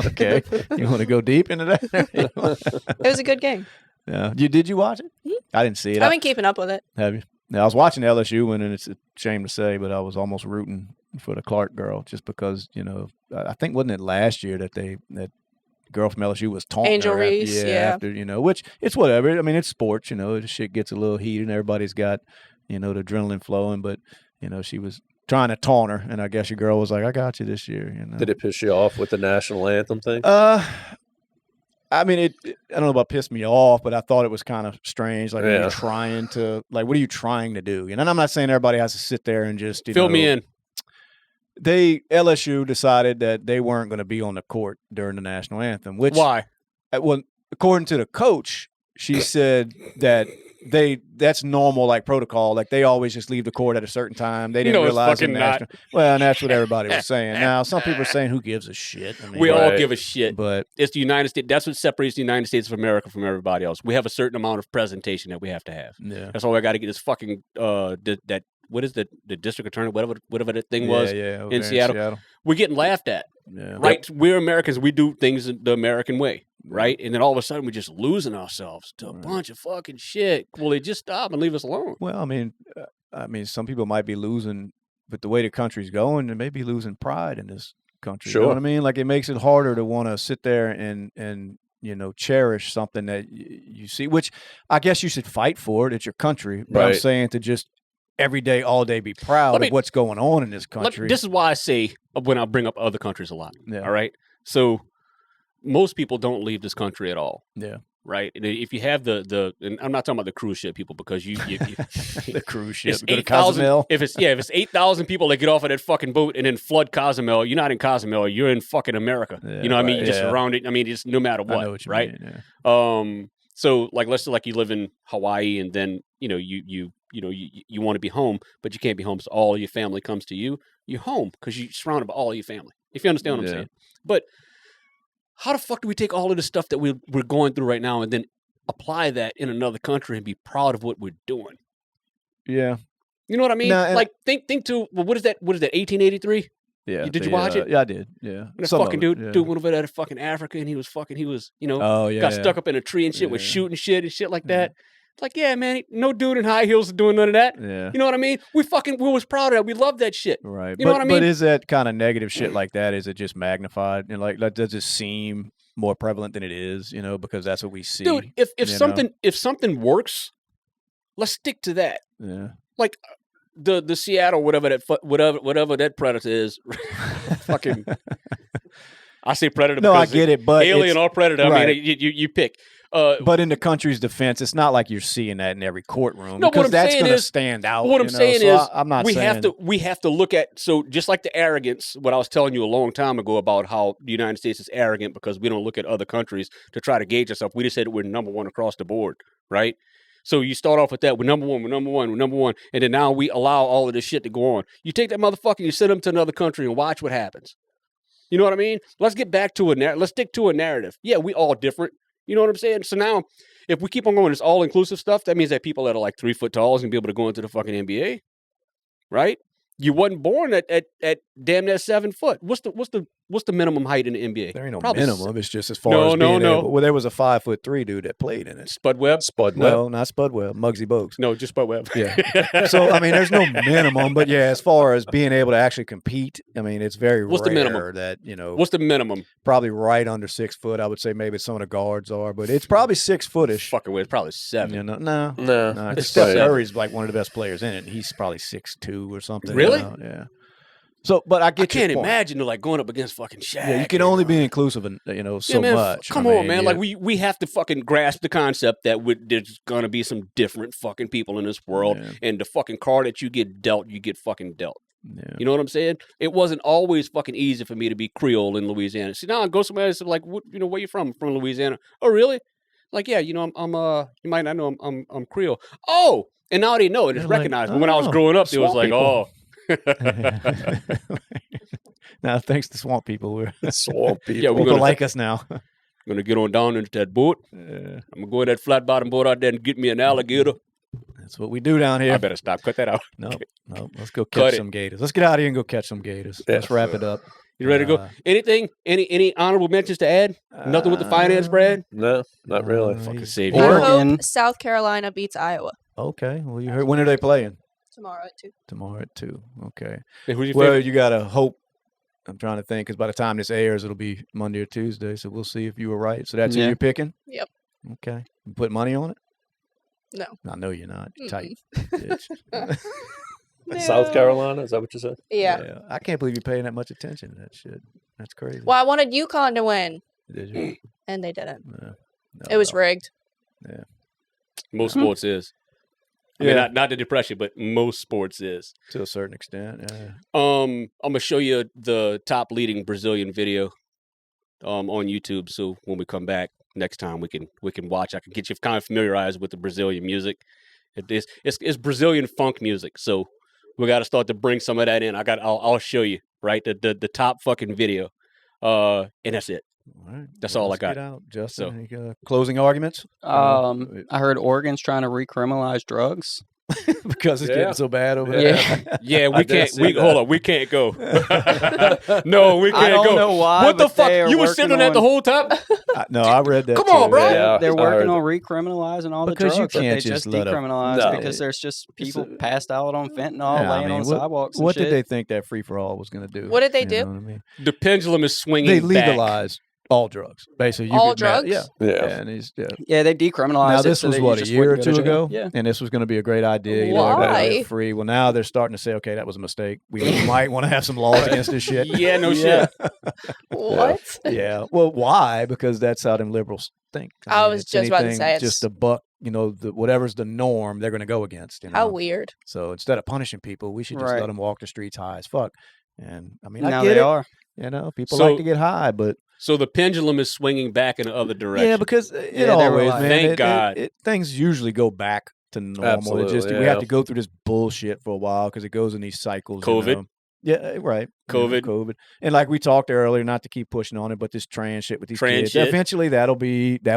okay. You want to go deep into that? It was a good game. Yeah, did you watch it? Mm-hmm. I didn't see it. I've been keeping up with it. Have you? Now I was watching the LSU one, and it's a shame to say, but I was almost rooting for the Clark girl just because I think wasn't it last year that that girl from LSU was taunting Angel her Reese, after which it's whatever. I mean, it's sports, the shit gets a little heated and everybody's got the adrenaline flowing, but she was trying to taunt her, and I guess your girl was like, I got you this year. Did it piss you off with the national anthem thing? I mean, I don't know about pissed me off, but I thought it was kind of strange. Like, you're trying to, what are you trying to do? And I'm not saying everybody has to sit there and just, fill me in. LSU decided that they weren't going to be on the court during the national anthem. Which, why? Well, according to the coach, she said that that's normal, protocol. Like, they always just leave the court at a certain time. They didn't realize it. Well, and that's what everybody was saying. Now, some people are saying, who gives a shit? I mean, we all give a shit. But it's the United States. That's what separates the United States of America from everybody else. We have a certain amount of presentation that we have to have. Yeah. That's why I got to get this fucking what is the district attorney, whatever that thing was in Seattle. We're getting laughed at. Yeah. Right? We're Americans. We do things the American way. Right? And then all of a sudden we're just losing ourselves to a bunch of fucking shit. Will they just stop and leave us alone? Well, I mean, some people might be losing, but the way the country's going, they may be losing pride in this country. Sure. You know what I mean? Like, it makes it harder to want to sit there and cherish something that you see, which I guess you should fight for it. It's your country. But I'm saying to just every day, all day be proud of what's going on in this country. This is why I say when I bring up other countries a lot. Yeah. All right? So most people don't leave this country at all. Yeah. Right? And if you have and I'm not talking about the cruise ship people because you the cruise ship. Go to Cozumel. If it's 8,000 people that get off of that fucking boat and then flood Cozumel, you're not in Cozumel, you're in fucking America. Yeah, you know what I mean? You're just surrounded. I mean, just no matter what. I know what you mean, yeah. So let's say you live in Hawaii and then you want to be home, but you can't be home, so all your family comes to you. You're home because you're surrounded by all your family. If you understand what I'm saying. But how the fuck do we take all of the stuff that we're going through right now and then apply that in another country and be proud of what we're doing? Yeah. You know what I mean? Think to, what is that? 1883? Yeah. Did you watch it? Yeah, I did. Yeah. And a fucking dude went over there to fucking Africa and he was got stuck up in a tree and shit, was shooting shit and shit like that. It's like, yeah, man, no dude in high heels is doing none of that. Yeah. You know what I mean? We was proud of that. We love that shit. Right. You know what I mean? But is that kind of negative shit like that? Is it just magnified? And does it seem more prevalent than it is? Because that's what we see. Dude, if something works, let's stick to that. Yeah. the Seattle, whatever that predator is, fucking. I say predator. No, I get it, but alien or predator. Right. I mean, you pick. But in the country's defense, it's not like you're seeing that in every courtroom because that's going to stand out. What I'm saying is, I'm not saying we have to look at just like the arrogance. What I was telling you a long time ago about how the United States is arrogant because we don't look at other countries to try to gauge ourselves. We just said we're number one across the board, right? So you start off with that. We're number one, and then now we allow all of this shit to go on. You take that motherfucker, you send them to another country, and watch what happens. You know what I mean? Let's get back to let's stick to a narrative. Yeah, we all different. You know what I'm saying? So now, if we keep on going this all-inclusive stuff, that means that people that are like 3 foot tall is going to be able to go into the fucking NBA, right? You wasn't born at damn near 7 foot. What's the minimum height in the NBA? There ain't no minimum. It's just as far as being able. Well, there was a 5'3" dude that played in it. Spud Webb? No, not Spud Webb. Muggsy Bogues. No, just Spud Webb. Yeah. So I mean, there's no minimum, but yeah, as far as being able to actually compete, I mean, it's very rare the minimum? that What's the minimum? Probably right under 6 foot. I would say maybe some of the guards are, but it's probably 6 footish. Fucking way, it's probably 7. No. Steph Curry's like one of the best players in it. And he's probably 6'2" or something. Really? Yeah. So, but I can't imagine like going up against fucking Shaq. Yeah, you can only be inclusive, so man, much. Come on, man. Yeah. Like we have to fucking grasp the concept that there's gonna be some different fucking people in this world, and the fucking card that you get dealt, you get fucking dealt. Yeah. You know what I'm saying? It wasn't always fucking easy for me to be Creole in Louisiana. See, now I go somewhere else, like, where you from? I'm from Louisiana. Oh, really? Like, yeah, I'm you might not know I'm Creole. Oh, and now they know it. It's recognized. But when I was growing up, it was like, people. Now, thanks to swamp people, we're swamp people. Yeah, people like us now. I'm gonna get on down into that boat. I'm gonna go in that flat bottom boat out there and get me an alligator. That's what we do down here. I better stop. Cut that out. No. Let's go catch some gators. Let's get out of here and go catch some gators. Yeah. Let's wrap it up. You ready to go? Anything? Any honorable mentions to add? Nothing with the finance, Brad? No, not really. Fucking save you. I hope South Carolina beats Iowa. Okay. Well, you heard. When are they playing? Tomorrow at 2. Tomorrow at 2. Okay. Hey, who's your favorite? You gotta hope. I'm trying to think because by the time this airs, it'll be Monday or Tuesday. So we'll see if you were right. So that's who you're picking? Yep. Okay. You put money on it? No. I know you're not. Tight. No. South Carolina? Is that what you said? Yeah. I can't believe you're paying that much attention to that shit. That's crazy. Well, I wanted UConn to win. Did you? And they didn't. No, it was rigged. Yeah. Most sports is. I mean, not the depression, but most sports is. To a certain extent, yeah. I'm going to show you the top leading Brazilian video on YouTube. So when we come back next time, we can watch. I can get you kind of familiarized with the Brazilian music. It's Brazilian funk music. So we got to start to bring some of that in. I'll show you, right? The top fucking video. And that's it. All right. That's all I got. Get out. Justin, any closing arguments? I heard Oregon's trying to recriminalize drugs. Because it's getting so bad over there. Yeah, we can't. Hold on, we can't go. No, we can't go. I don't know why. What the fuck? You were sitting on that the whole time? No, I read that. Come on, bro. Yeah, they're working on recriminalizing all the drugs you can't that they just decriminalized because there's just people passed out on fentanyl laying on sidewalks. What did they think that free for all was going to do? What did they do? You know what I mean? The pendulum is swinging. They legalized all drugs, basically. All drugs? Yeah, they decriminalized. Now this was what, a year or two ago, and this was going to be a great idea. Why? Free. Well, now they're starting to say, okay, that was a mistake. We might want to have some laws against this shit. Yeah, no shit. What? Yeah. Well, why? Because that's how them liberals think. I was just about to say it's just a buck. Whatever's the norm, they're going to go against. How weird. So instead of punishing people, we should just let them walk the streets high as fuck. And I mean, now I get they it. are. People like to get high, but. So the pendulum is swinging back in the other direction. Yeah, because it always, man. Thank God. Things usually go back to normal. Absolutely, we have to go through this bullshit for a while because it goes in these cycles. COVID. Yeah, right. COVID. And like we talked earlier, not to keep pushing on it, but this trans shit with these kids. Shit. Eventually, that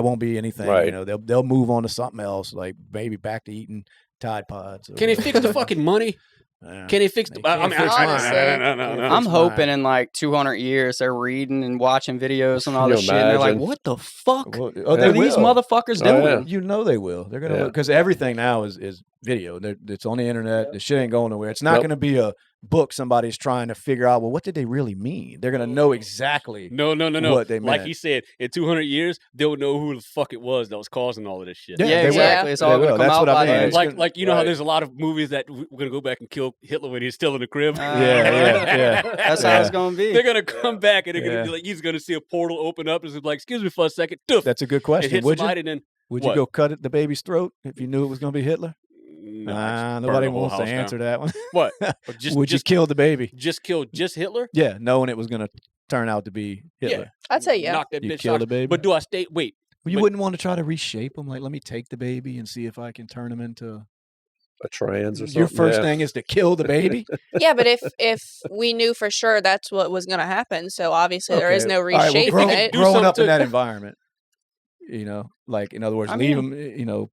won't be anything. Right. They'll move on to something else, like maybe back to eating Tide Pods. Can they fix the fucking money? Can he fix the? I'm hoping in like 200 years they're reading and watching videos and all this shit. And they're like, "What the fuck are these motherfuckers doing?" You know they will. They're gonna because everything now is video. It's on the internet. The shit ain't going nowhere. It's not gonna be a book somebody's trying to figure out, well, what did they really mean? They're going to know exactly no. what they meant. Like he said, in 200 years, they'll know who the fuck it was that was causing all of this shit. Yeah, exactly. It's all going to come out by then. Like you know how there's a lot of movies that we're going to go back and kill Hitler when he's still in the crib? Yeah. That's how it's going to be. They're going to come back and they're going to be like, he's going to see a portal open up and it's like, excuse me for a second. Doof, that's a good question. Would you go cut the baby's throat if you knew it was going to be Hitler? No, nobody wants to answer that one. What? Would you kill the baby? Just kill Hitler? Yeah, knowing it was going to turn out to be Hitler. Yeah. I'd say yeah. Knock that you bitch kill the baby? But do I stay? Wait. Well, you wouldn't want to try to reshape him? Like, let me take the baby and see if I can turn him into a trans or something. Your first thing is to kill the baby? Yeah, but if we knew for sure that's what was going to happen, so obviously there is no reshaping it. Growing up in that environment, like, in other words, leave him,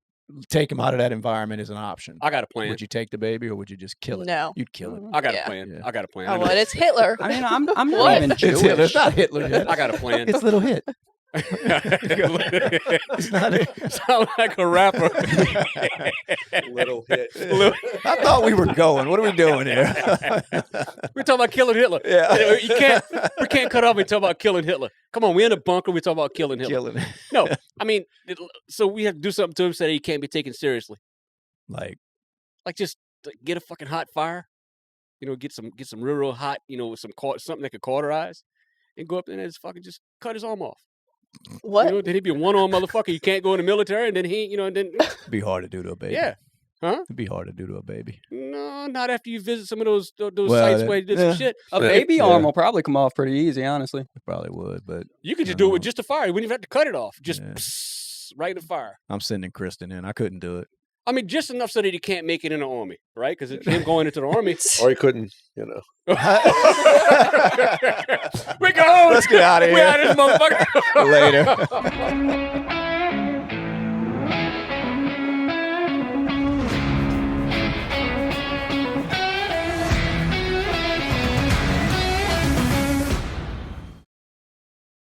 take him out of that environment is an option. I got a plan. Would you take the baby or would you just kill it? No. You'd kill it. I got a plan. Yeah. I got a plan. Oh, well, it's Hitler. I mean, I'm not even Jewish. It's Hitler. It's not Hitler yet. I got a plan. It's Little Hit. It's not sound like a rapper. Little Hit. I thought we were going. What are we doing here? We're talking about killing Hitler. Yeah. We can't cut off and talk about killing Hitler. Come on, we're in a bunker. We talk about killing Hitler. No, I mean, so we have to do something to him so that he can't be taken seriously. Like just get a fucking hot fire. Get some real hot. With something that could cauterize, and go up there and just cut his arm off. What? Then he'd be a one-armed motherfucker. You can't go in the military, and then it'd be hard to do to a baby. Yeah. Huh? It'd be hard to do to a baby. No, not after you visit some of those sites where you did some shit. A baby arm will probably come off pretty easy, honestly. It probably would, but you could just do it with just a fire. You wouldn't even have to cut it off. Just right in the fire. I'm sending Kristen in. I couldn't do it. I mean, just enough so that he can't make it in the army, right? Because him going into the army, or he couldn't, We go home. Let's get out of here. We out of this motherfucker. Later.